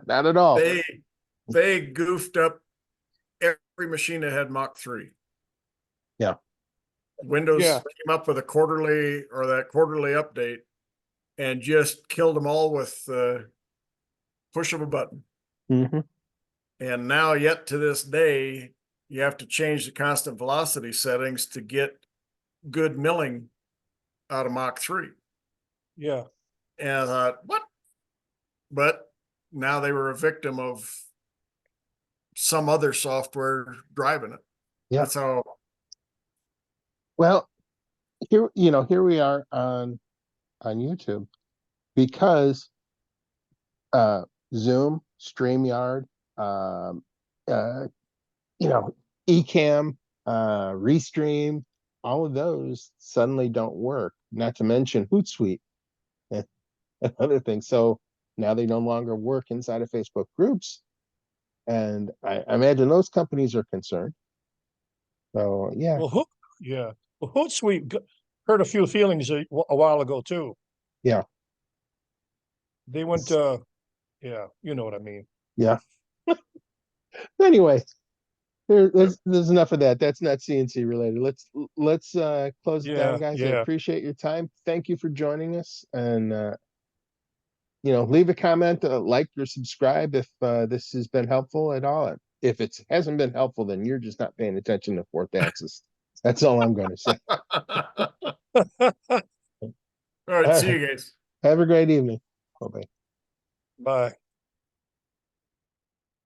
Speaker 2: Not at all.
Speaker 3: they goofed up every machine that had Mach 3.
Speaker 2: Yeah.
Speaker 3: Windows
Speaker 1: Yeah.
Speaker 3: came up with a quarterly update and just killed them all with the push of a button.
Speaker 2: Mhm.
Speaker 3: And now, yet to this day, you have to change the constant velocity settings to get good milling out of Mach 3.
Speaker 1: Yeah.
Speaker 3: And I thought, what? But now they were a victim of some other software driving it.
Speaker 2: Yeah.
Speaker 3: That's how.
Speaker 2: Well, here we are on YouTube because Zoom, StreamYard, um, uh, Ecamm, Restream, all of those suddenly don't work, not to mention Hootsuite and other things. So now they no longer work inside of Facebook groups. And I imagine those companies are concerned. So yeah,
Speaker 1: Well, yeah. Well, Hootsuite hurt a few feelings a while ago too.
Speaker 2: yeah,
Speaker 1: They went, yeah, you know what I mean.
Speaker 2: yeah. Anyway, there's enough of that. That's not CNC related. Let's close it down,
Speaker 1: Yeah,
Speaker 2: guys. I
Speaker 1: yeah.
Speaker 2: appreciate your time. Thank you for joining us, and leave a comment, like or subscribe if this has been helpful at all. If it hasn't been helpful, then you're just not paying attention to fourth axis. That's all I'm going to say.
Speaker 3: All right, see you guys.
Speaker 2: Have a great evening. Bye-bye.
Speaker 1: Bye.